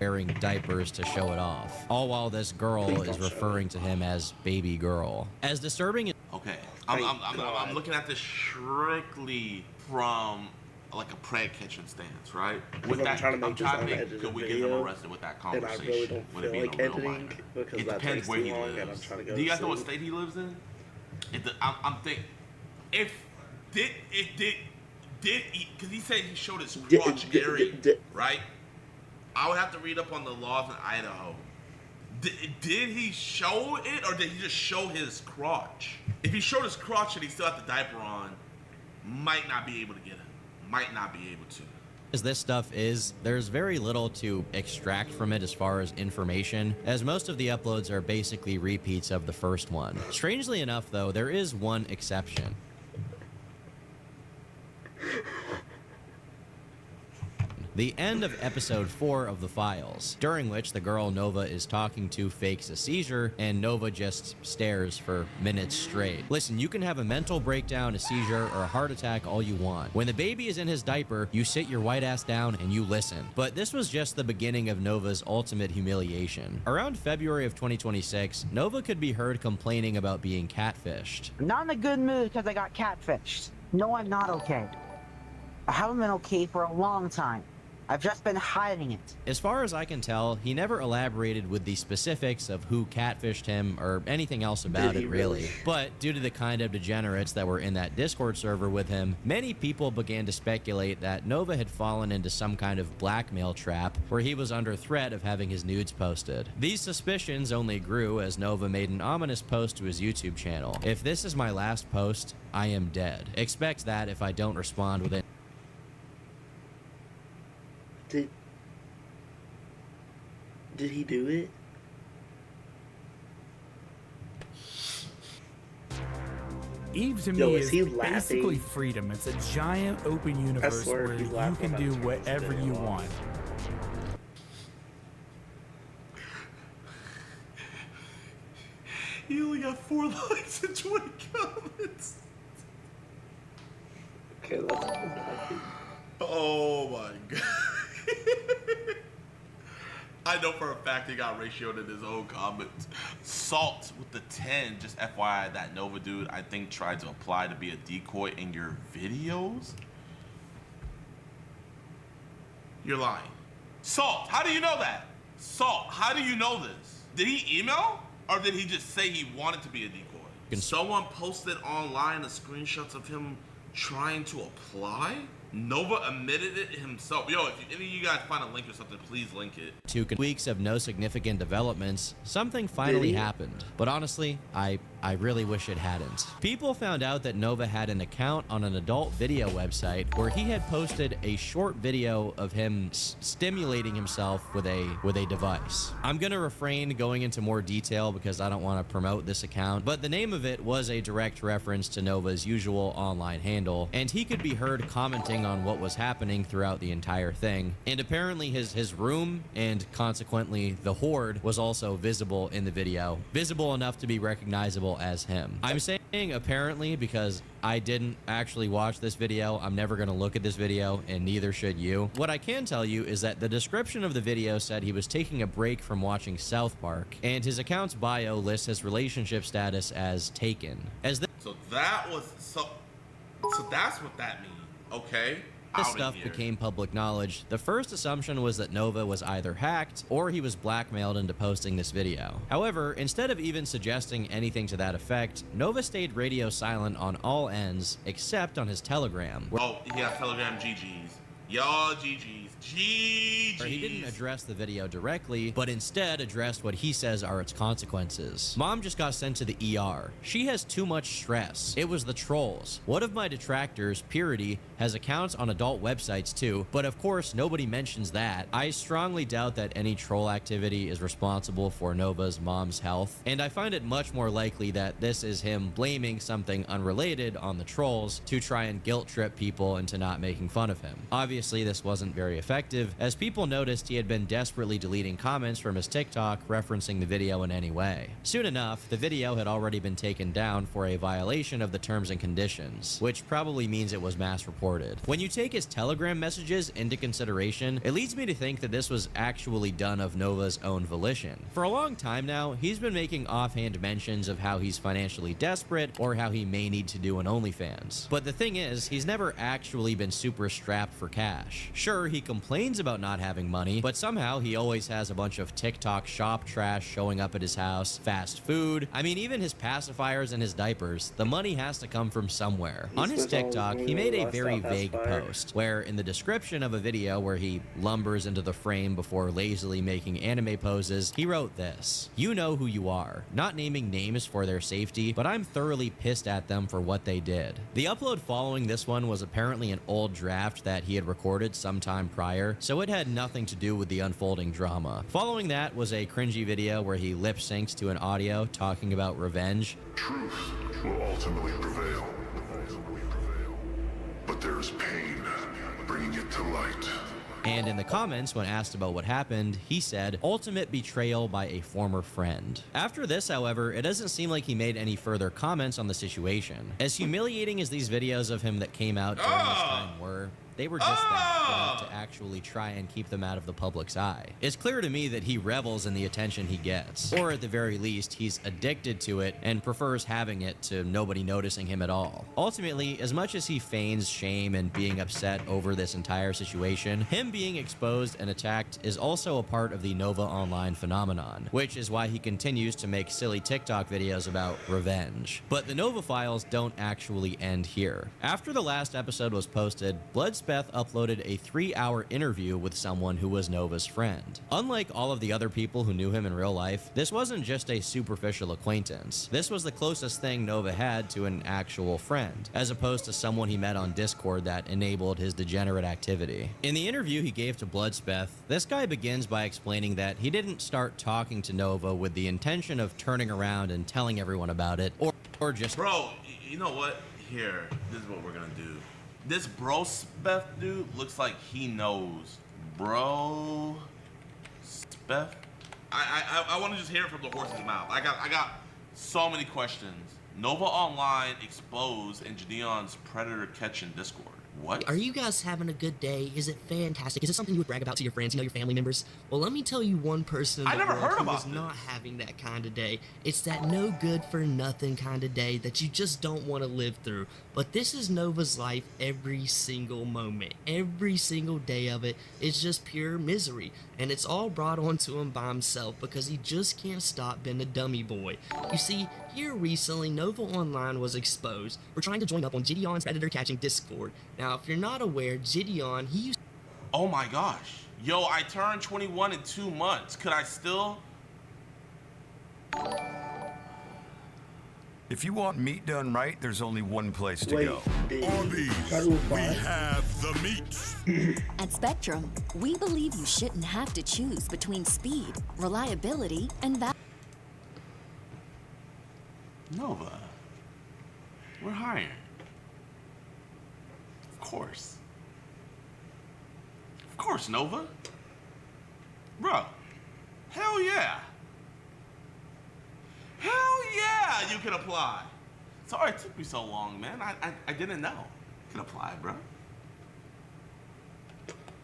wearing diapers to show it off, all while this girl is referring to him as baby girl. As disturbing as Okay, I'm looking at this strictly from like a prey catching stance, right? I'm trying to make this unedited could we get video, them arrested with that and conversation? I really don't Would it feel be like a real editing minor? because It that depends takes where too he long, lives. and I'm trying to go Do you to guys know what sleep. state he lives in? I'm thinking if did he, because he said he showed his crotch area, right? I would have to read up on the laws in Idaho. Did he show it, or did he just show his crotch? If he showed his crotch and he still had the diaper on, might not be able to get him. Might not be able to. this stuff is, there's very little to extract from it as far as information, as most of the uploads are basically repeats of the first one. Strangely enough, though, there is one exception. The end of episode 4 of the Files, during which the girl Nova is talking to fakes a seizure, and Nova just stares for minutes straight. Listen, you can have a mental breakdown, a seizure, or a heart attack all you want. When the baby is in his diaper, you sit your white ass down and you listen. But this was just the beginning of Nova's ultimate humiliation. Around February of 2026, Nova could be heard complaining about being catfished. I'm not in a good mood because I got catfished. No, I'm not okay. I haven't been okay for a long time. I've just been hiding it. As far as I can tell, he never elaborated with the specifics of who catfished him or anything else about it, really. But due to the kind of degenerates that were in that Discord server with him, many people began to speculate that Nova had fallen into some kind of blackmail trap where he was under threat of having his nudes posted. These suspicions only grew as Nova made an ominous post to his YouTube channel. If this is my last post, I am dead. Expect that if I don't respond within. Did he do it? Eve to me is basically freedom. It's a giant open universe where you can do whatever you want. He only got 4 likes and 20 comments. Okay, let's go. Oh my god. I know for a fact he got ratioed in his own comments. Salt with the 10, just FYI, that Nova dude, I think, tried to apply to be a decoy in your videos. You're lying. Salt, how do you know that? Salt, how do you know this? Did he email? Or did he just say he wanted to be a decoy? Someone posted online the screenshots of him trying to apply? Nova admitted it himself. Yo, if any of you guys find a link or something, please link it. 2 weeks of no significant developments, something finally happened. But honestly, I really wish it hadn't. People found out that Nova had an account on an adult video website where he had posted a short video of him stimulating himself with a device. I'm gonna refrain going into more detail because I don't want to promote this account, but the name of it was a direct reference to Nova's usual online handle, and he could be heard commenting on what was happening throughout the entire thing. And apparently his room and consequently the horde was also visible in the video, visible enough to be recognizable as him. I'm saying apparently because I didn't actually watch this video. I'm never going to look at this video, and neither should you. What I can tell you is that the description of the video said he was taking a break from watching South Park, and his account's bio lists his relationship status as taken. So that's what that means. Okay. This stuff became public knowledge. The first assumption was that Nova was either hacked or he was blackmailed into posting this video. However, instead of even suggesting anything to that effect, Nova stayed radio silent on all ends except on his Telegram. Oh, he has Telegram GGs. Y'all GGs. GGs. Where he didn't address the video directly, but instead addressed what he says are its consequences. Mom just got sent to the ER. She has too much stress. It was the trolls. One of my detractors, Purity, has accounts on adult websites too, but of course nobody mentions that. I strongly doubt that any troll activity is responsible for Nova's mom's health, and I find it much more likely that this is him blaming something unrelated on the trolls to try and guilt trip people into not making fun of him. Obviously, this wasn't very effective, as people noticed he had been desperately deleting comments from his TikTok referencing the video in any way. Soon enough, the video had already been taken down for a violation of the terms and conditions, which probably means it was mass reported. When you take his Telegram messages into consideration, it leads me to think that this was actually done of Nova's own volition. For a long time now, he's been making offhand mentions of how he's financially desperate or how he may need to do an OnlyFans. But the thing is, he's never actually been super strapped for cash. Sure, he complains about not having money, but somehow he always has a bunch of TikTok shop trash showing up at his house, fast food. I mean, even his pacifiers and his diapers, the money has to come from somewhere. On his TikTok, he made a very vague post where in the description of a video where he lumbers into the frame before lazily making anime poses, he wrote this: "You know who you are. Not naming names for their safety, but I'm thoroughly pissed at them for what they did." The upload following this one was apparently an old draft that he had recorded sometime prior, so it had nothing to do with the unfolding drama. Following that was a cringy video where he lip syncs to an audio talking about revenge. Truth will ultimately prevail. But there is pain bringing it to light. And in the comments, when asked about what happened, he said, "Ultimate betrayal by a former friend." After this, however, it doesn't seem like he made any further comments on the situation. As humiliating as these videos of him that came out during this time were, they were just that, enough to actually try and keep them out of the public's eye. It's clear to me that he revels in the attention he gets, or at the very least, he's addicted to it and prefers having it to nobody noticing him at all. Ultimately, as much as he feigns shame and being upset over this entire situation, him being exposed and attacked is also a part of the Nova Online phenomenon, which is why he continues to make silly TikTok videos about revenge. But the Nova files don't actually end here. After the last episode was posted, Bloodspeth uploaded a 3-hour interview with someone who was Nova's friend. Unlike all of the other people who knew him in real life, this wasn't just a superficial acquaintance. This was the closest thing Nova had to an actual friend, as opposed to someone he met on Discord that enabled his degenerate activity. In the interview he gave to Bloodspeth, this guy begins by explaining that he didn't start talking to Nova with the intention of turning around and telling everyone about it, or just— Bro, you know what? Here, this is what we're gonna do. This Bro-Speth dude looks like he knows. Bro-Speth? I want to just hear it from the horse's mouth. I got so many questions. Nova Online exposed in Jidion's predator catching Discord. What? Are you guys having a good day? Is it fantastic? Is it something you would brag about to your friends, your family members? Well, let me tell you one person in the world who is not having that kind of day. It's that no good for nothing kind of day that you just don't want to live through. But this is Nova's life every single moment. Every single day of it is just pure misery. And it's all brought onto him by himself because he just can't stop being a dummy boy. You see, here recently, Nova Online was exposed for trying to join up on Jidion's predator catching Discord. Now, if you're not aware, Jidion, he used— Oh my gosh. Yo, I turned 21 in 2 months. Could I still? If you want meat done right, there's only one place to go. Arby's, we have the meat. At Spectrum, we believe you shouldn't have to choose between speed, reliability, and value. Nova, we're hiring. Of course. Of course, Nova. Bro, hell yeah. Hell yeah, you can apply. Sorry it took me so long, man. I didn't know. You can apply, bro.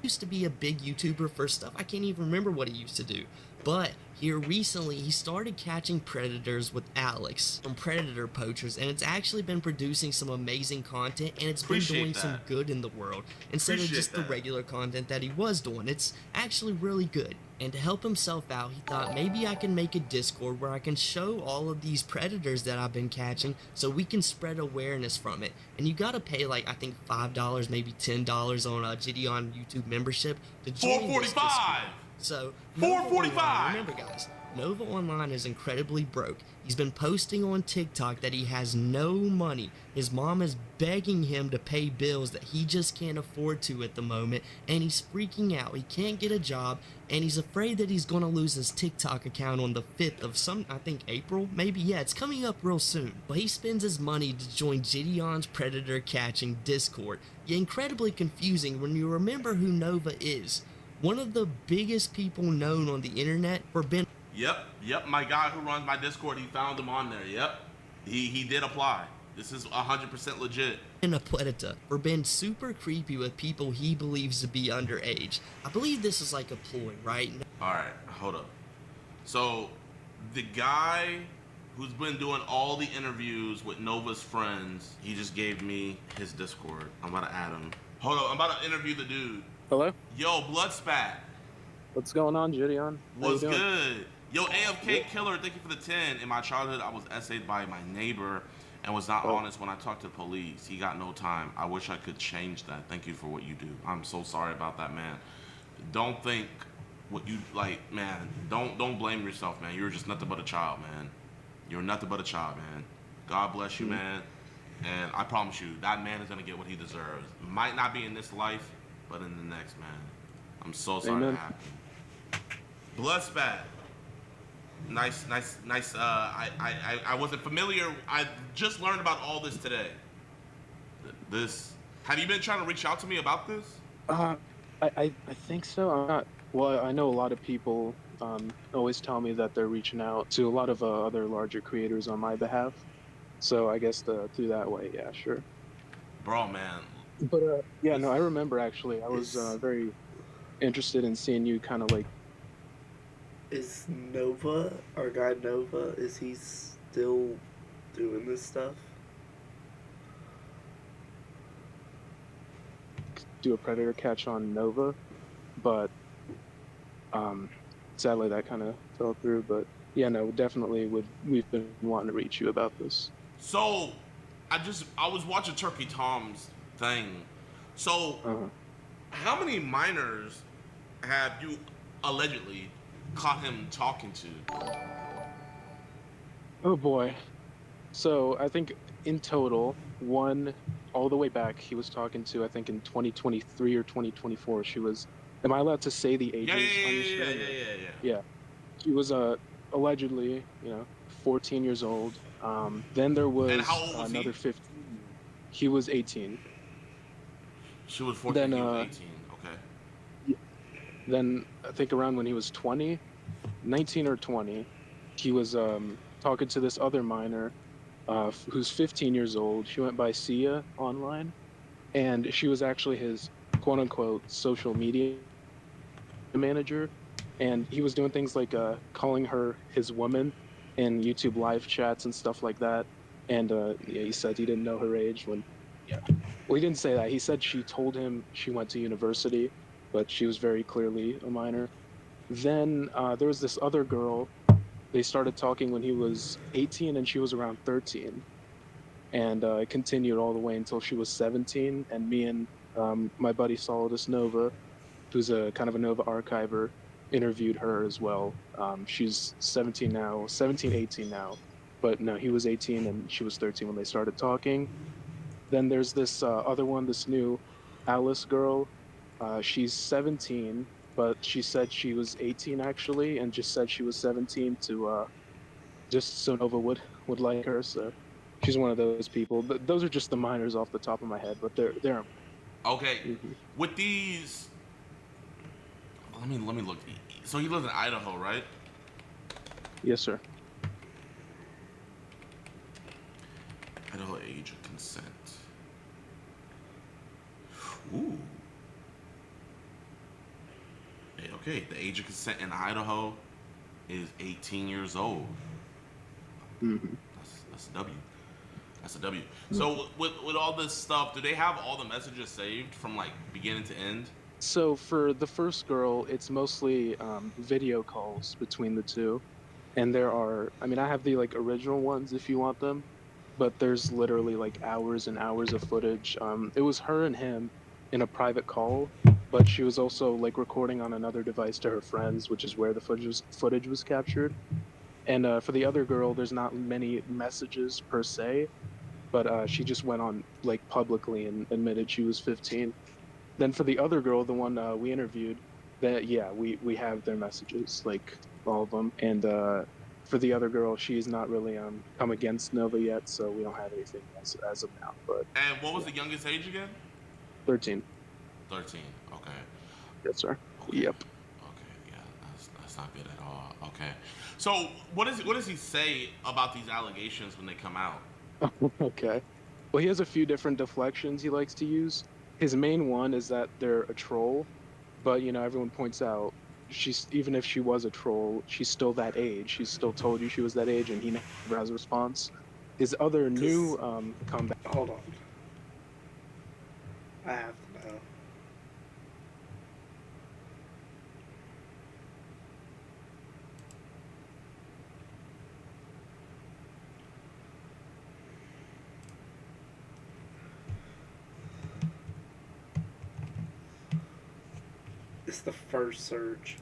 Used to be a big YouTuber for stuff I can't even remember what he used to do. But here recently, he started catching predators with Alex from Predator Poachers, and it's actually been producing some amazing content, and it's been doing some good in the world instead of just the regular content that he was doing. It's actually really good. And to help himself out, he thought maybe I can make a Discord where I can show all of these predators that I've been catching so we can spread awareness from it. And you gotta pay like, I think $5, maybe $10 on a Jidion YouTube membership to join this Discord. So, $4.45. Remember, guys, Nova Online is incredibly broke. He's been posting on TikTok that he has no money. His mom is begging him to pay bills that he just can't afford to at the moment, and he's freaking out. He can't get a job, and he's afraid that he's going to lose his TikTok account on the 5th of I think April, maybe. Yeah, it's coming up real soon. But he spends his money to join Jidion's Predator Catching Discord. Incredibly confusing when you remember who Nova is. One of the biggest people known on the internet for being— Yep, my guy who runs my Discord, he found him on there, yep. He did apply. This is 100% legit. And a predator for being super creepy with people he believes to be underage. I believe this is like a ploy, right? Alright, hold up. So, the guy who's been doing all the interviews with Nova's friends, he just gave me his Discord. I'm about to add him. Hold up, I'm about to interview the dude. Hello? Yo, Bloodspat. What's going on, Jidion? What's good? Yo, AFK Killer, thank you for the 10. In my childhood, I was essayed by my neighbor and was not honest when I talked to the police. He got no time. I wish I could change that. Thank you for what you do. I'm so sorry about that, man. Don't think what you like, man. Don't blame yourself, man. You're just nothing but a child, man. You're nothing but a child, man. God bless you, man. And I promise you, that man is gonna get what he deserves. Might not be in this life, but in the next, man. I'm so sorry that happened. Bloodspat. Nice. I wasn't familiar. I just learned about all this today. Have you been trying to reach out to me about this? I think so. I'm not. Well, I know a lot of people always tell me that they're reaching out to a lot of other larger creators on my behalf. So I guess through that way, yeah, sure. Bro, man, But yeah, no, I remember actually. I was very interested in seeing you kind of like. Is Nova, our guy Nova, is he still doing this stuff? Do a predator catch on Nova, but sadly that kind of fell through. But yeah, no, definitely we've been wanting to reach you about this. So, I was watching Turkey Tom's thing. So, how many minors have you allegedly caught him talking to? Oh boy. So I think in total, one all the way back, he was talking to, I think in 2023 or 2024. She was. Am I allowed to say the ages on your show? Yeah. She was allegedly, 14 years old. Then there was, And how old was another he? 15. He was 18. She was 14. Then He was 18. Okay. then I think around when he was 20, 19 or 20, he was talking to this other minor who's 15 years old. She went by Sia online, and she was actually his quote unquote social media manager. And he was doing things like calling her his woman in YouTube live chats and stuff like that. And yeah, he said he didn't know her age when, yeah. Well, he didn't say that. He said she told him she went to university, but she was very clearly a minor. Then there was this other girl. They started talking when he was 18 and she was around 13. And it continued all the way until she was 17. And me and my buddy Solidus Nova, who's a kind of a Nova archiver, interviewed her as well. She's 17 now, 17, 18 now. But no, he was 18 and she was 13 when they started talking. Then there's this other one, this new Alice girl. She's 17, but she said she was 18 actually, and just said she was 17 to just so Nova would like her. So she's one of those people. But those are just the minors off the top of my head, but they're Okay. With these, let me look. So he lives in Idaho, right? Yes, sir. Idaho age of consent. Ooh. Okay, the age of consent in Idaho is 18 years old. That's a W. That's a W. So with all this stuff, do they have all the messages saved from like beginning to end? So for the first girl, it's mostly video calls between the two, and there are. I mean, I have the like original ones if you want them, but there's literally like hours and hours of footage. It was her and him in a private call, but she was also like recording on another device to her friends, which is where the footage was captured. And for the other girl, there's not many messages per se, but she just went on like publicly and admitted she was 15. Then for the other girl, the one we interviewed, that yeah, we have their messages, like all of them. And for the other girl, she's not really come against Nova yet, so we don't have anything as of now. But And what was the youngest age again? 13. 13. Okay. Yes, sir. Okay. Yep. Okay. Yeah, that's not good at all. Okay. So what does he say about these allegations when they come out? Okay. Well, he has a few different deflections he likes to use. His main one is that they're a troll, but everyone points out she's even if she was a troll, she's still that age. She's still told you she was that age, and he never has a response. His other new comeback. Hold on. I have to know. It's the first surge.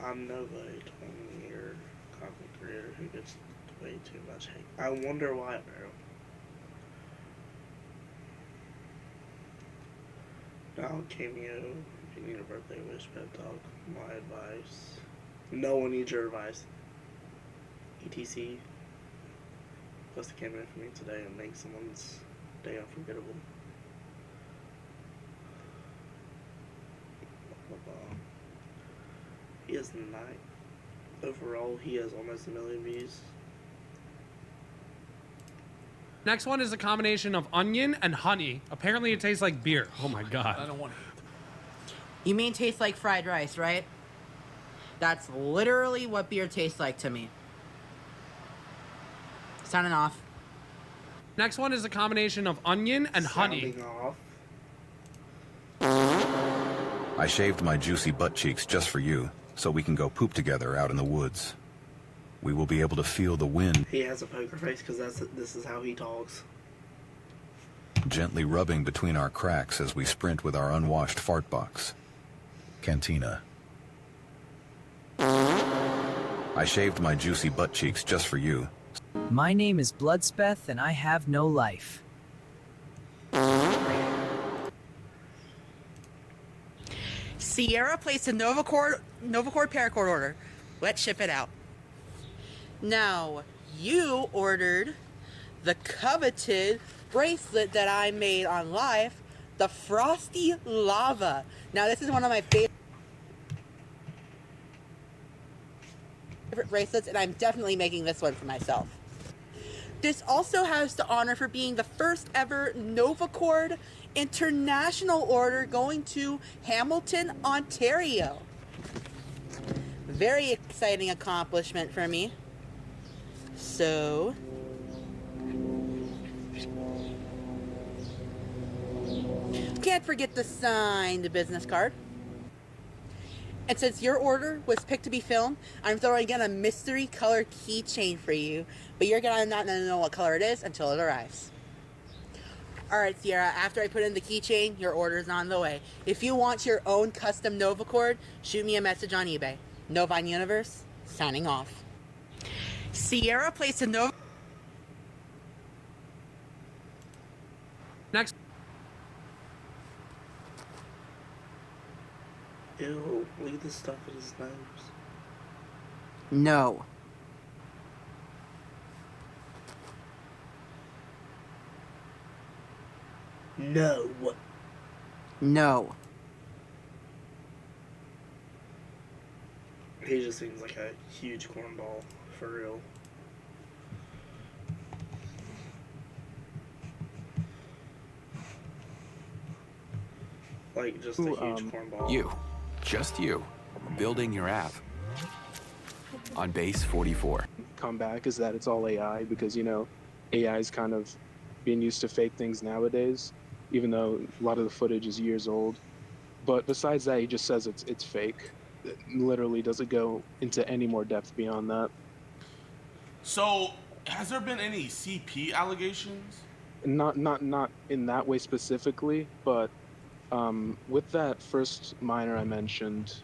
I'm Nova, a 20-year content creator who gets way too much hate. I wonder why, bro. Now, cameo, if you need a birthday wish, pep talk, my advice. No one needs your advice. ETC. Post a cameo for me today and make someone's day unforgettable. He has 9. Overall, he has almost 1 million views. Next one is a combination of onion and honey. Apparently it tastes like beer. Oh my god. I don't want it. You mean tastes like fried rice, right? That's literally what beer tastes like to me. Signing off. Next one is a combination of onion and honey. I shaved my juicy butt cheeks just for you, so we can go poop together out in the woods. We will be able to feel the wind He has a poker face because this is how he talks. gently rubbing between our cracks as we sprint with our unwashed fart box. Cantina. I shaved my juicy butt cheeks just for you. My name is Bloodspeth, and I have no life. Sierra placed a Novacord paracord order. Let's ship it out. Now, you ordered the coveted bracelet that I made on live, the Frosty Lava. Now, this is one of my favorite bracelets, and I'm definitely making this one for myself. This also has the honor for being the first ever Novacord international order going to Hamilton, Ontario. Very exciting accomplishment for me. So, can't forget the signed business card. And since your order was picked to be filmed, I'm throwing in a mystery color keychain for you, but you're not gonna know what color it is until it arrives. Alright, Sierra, after I put in the keychain, your order's on the way. If you want your own custom Novacord, shoot me a message on eBay. Novine Universe, signing off. Sierra placed a Nova... Next. Ew, look at the stuff in his nose. No. No. No. He just seems like a huge cornball, for real. Like, just a huge cornball. You. Just you. Building your app. On base 44. Comeback is that it's all AI because, you know, AI is kind of being used to fake things nowadays, even though a lot of the footage is years old. But besides that, he just says it's fake. It literally doesn't go into any more depth beyond that. So, has there been any CP allegations? Not in that way specifically, but with that first minor I mentioned,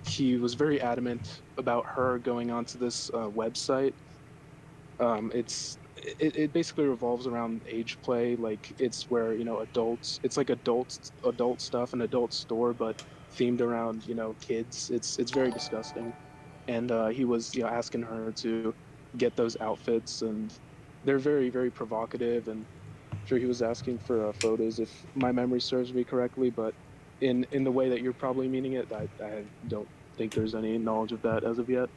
he was very adamant about her going onto this website. It basically revolves around age play. Like, it's where, you know, adults, it's like adult stuff, an adult store, but themed around, you know, kids. It's very disgusting. And he was, you know, asking her to get those outfits, and they're very, very provocative. And I'm sure he was asking for photos, if my memory serves me correctly, but in the way that you're probably meaning it, I don't think there's any knowledge of that as of yet.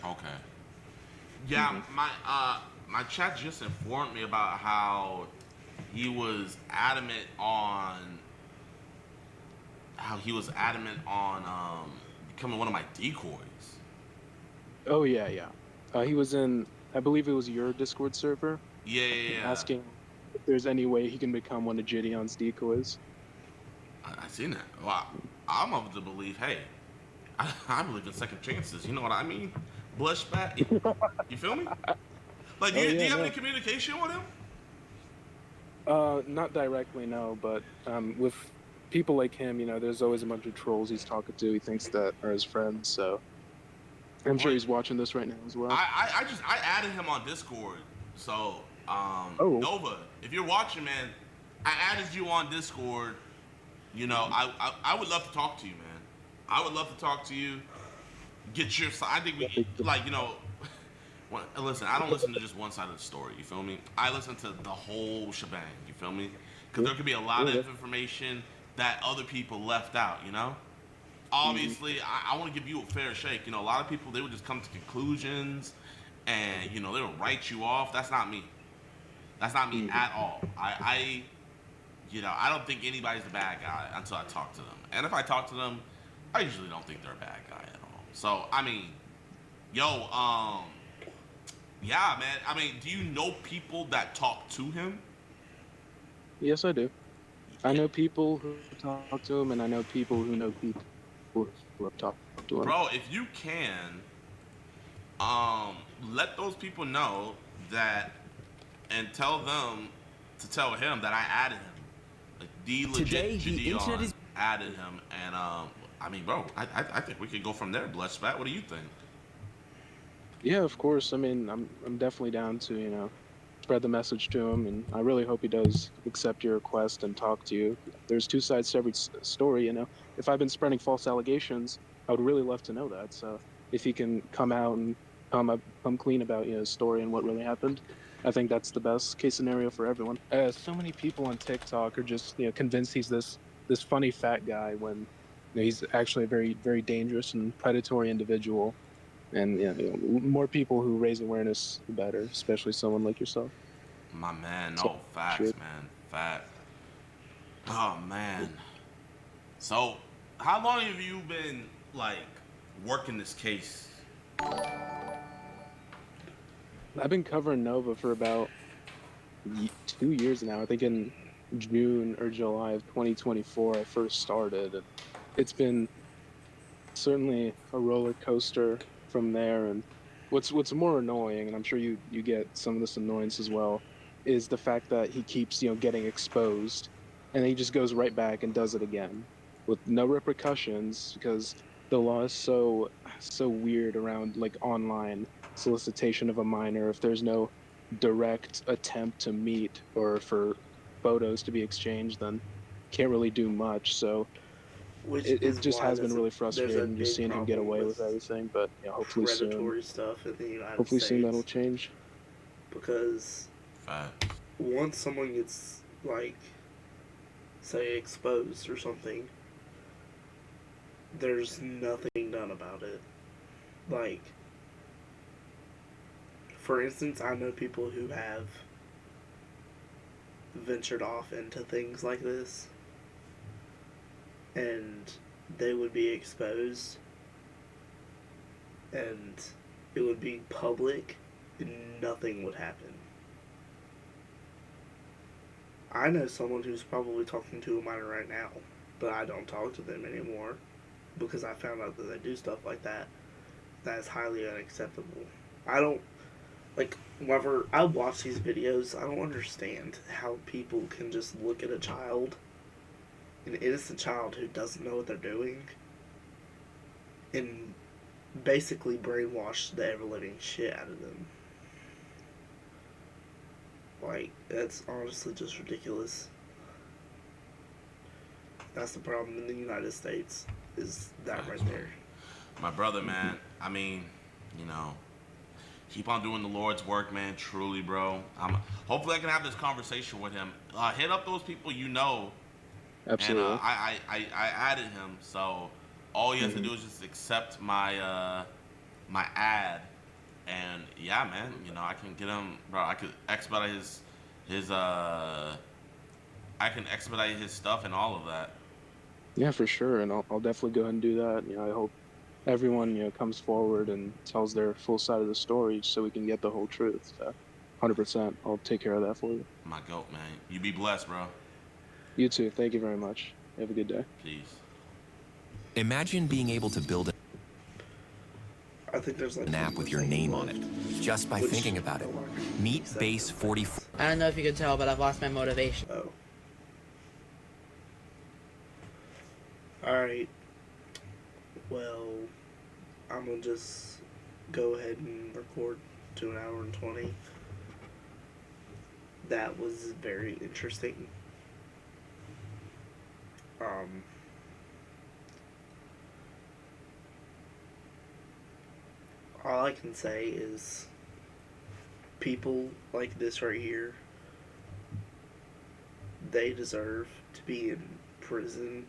Okay. Yeah, my chat just informed me about how he was adamant on becoming one of my decoys. Oh yeah. He was in, I believe it was your Discord server. Yeah. Asking if there's any way he can become one of Jidion's decoys. I seen that. Well, I'm of the belief, hey, I believe in second chances. You know what I mean? Blush back. You feel me? Like, do you have any communication with him? Not directly, no, but with people like him, you know, there's always a bunch of trolls he's talking to. He thinks that are his friends, so I'm sure he's watching this right now as well. I added him on Discord, so Nova, if you're watching, man, I added you on Discord. You know, I would love to talk to you, man. I would love to talk to you. Get your side. I think we, like, you know, listen, I don't listen to just one side of the story, you feel me? I listen to the whole shebang, you feel me? Because there could be a lot of information that other people left out, you know? obviously, I want to give you a fair shake. You know, a lot of people, they would just come to conclusions and, you know, they would write you off. That's not me. That's not me at all. You know, I don't think anybody's the bad guy until I talk to them. And if I talk to them, I usually don't think they're a bad guy at all. So, I mean, yo, yeah, man. I mean, do you know people that talk to him? Yes, I do. I know people who talk to him, and I know people who know people who have talked to him. Bro, if you can, let those people know that, and tell them to tell him that I added him. Like, the legit jidion added him, and I mean, bro, I think we could go from there, Blood Spat. What do you think? Yeah, of course. I mean, I'm definitely down to, you know, spread the message to him, and I really hope he does accept your request and talk to you. There's two sides to every story, you know. If I've been spreading false allegations, I would really love to know that. So if he can come out and come clean about, you know, his story and what really happened, I think that's the best case scenario for everyone. So many people on TikTok are just, you know, convinced he's this funny fat guy when, you know, he's actually a very dangerous and predatory individual. And yeah, you know, more people who raise awareness, the better, especially someone like yourself. My man, no, So, facts, shit. man, facts. Oh man. So, how long have you been like working this case? I've been covering Nova for about 2 years now. I think in June or July of 2024, I first started, and it's been certainly a roller coaster from there. And what's more annoying, and I'm sure you get some of this annoyance as well, is the fact that he keeps, you know, getting exposed, and he just goes right back and does it again with no repercussions, because the law is so weird around like online solicitation of a minor. If there's no direct attempt to meet or for photos to be exchanged, then can't really do much. So Which it is just why has been really there's a frustrating just big seeing him get problem away with with everything. But you know, hopefully soon, predatory stuff in the United hopefully soon States. that'll change. Because once someone gets, like, say, exposed or something, there's nothing done about it. Like, for instance, I know people who have ventured off into things like this, and they would be exposed, and it would be public, and nothing would happen. I know someone who's probably talking to a minor right now, but I don't talk to them anymore because I found out that they do stuff like that. That is highly unacceptable. I don't, like, whenever I watch these videos, I don't understand how people can just look at a child, an innocent child who doesn't know what they're doing, and basically brainwash the ever-living shit out of them. Like, that's honestly just ridiculous. That's the problem in the United States, is that right there. My brother, man, I mean, you know, keep on doing the Lord's work, man, truly, bro. Hopefully I can have this conversation with him. Hit up those people you know. Absolutely. And I added him, so all he has to do is just accept my my ad. And yeah, man, you know, I can get him, bro. I could expedite his I can expedite his stuff and all of that. Yeah, for sure, and I'll definitely go ahead and do that. You know, I hope everyone, you know, comes forward and tells their full side of the story so we can get the whole truth. 100%, I'll take care of that for you. My goat, man. You be blessed, bro. You too. Thank you very much. Have a good day. Peace. Imagine being able to build I think there's like an app with your name on it, just by thinking about it. Meet Base 44. I don't know if you can tell, but I've lost my motivation. Oh. Alright. Well, I'm gonna just go ahead and record to an hour and 20. That was very interesting. All I can say is people like this right here, they deserve to be in prison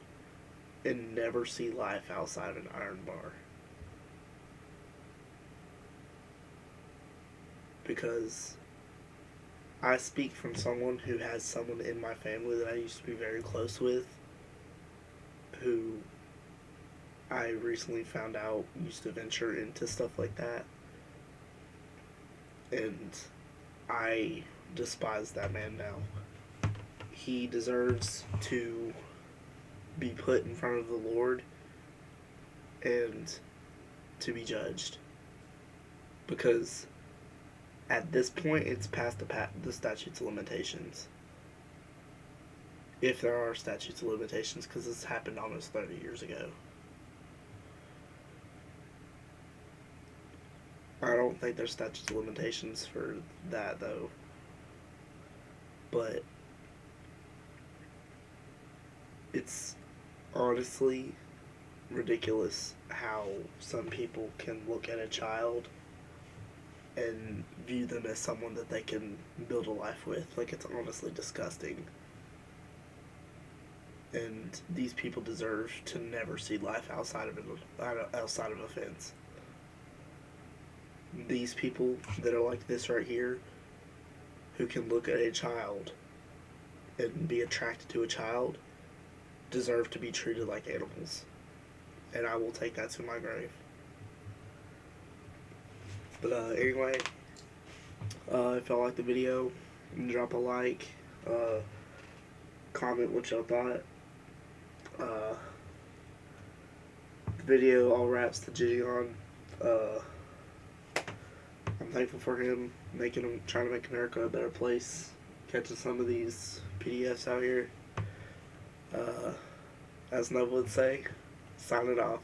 and never see life outside of an iron bar. Because I speak from someone who has someone in my family that I used to be very close with, who I recently found out used to venture into stuff like that. And I despise that man now. He deserves to be put in front of the Lord and to be judged. Because at this point, it's past the statutes of limitations. If there are statutes of limitations, because this happened almost 30 years ago. I don't think there's statutes of limitations for that, though. But it's honestly ridiculous how some people can look at a child and view them as someone that they can build a life with. Like, it's honestly disgusting. And these people deserve to never see life outside of a fence. These people that are like this right here, who can look at a child and be attracted to a child, deserve to be treated like animals. And I will take that to my grave. But anyway, if y'all like the video, drop a like, comment what y'all thought. The video all wraps to Jidion. I'm thankful for him trying to make America a better place, catching some of these PDFs out here. As Nova would say, sign it off.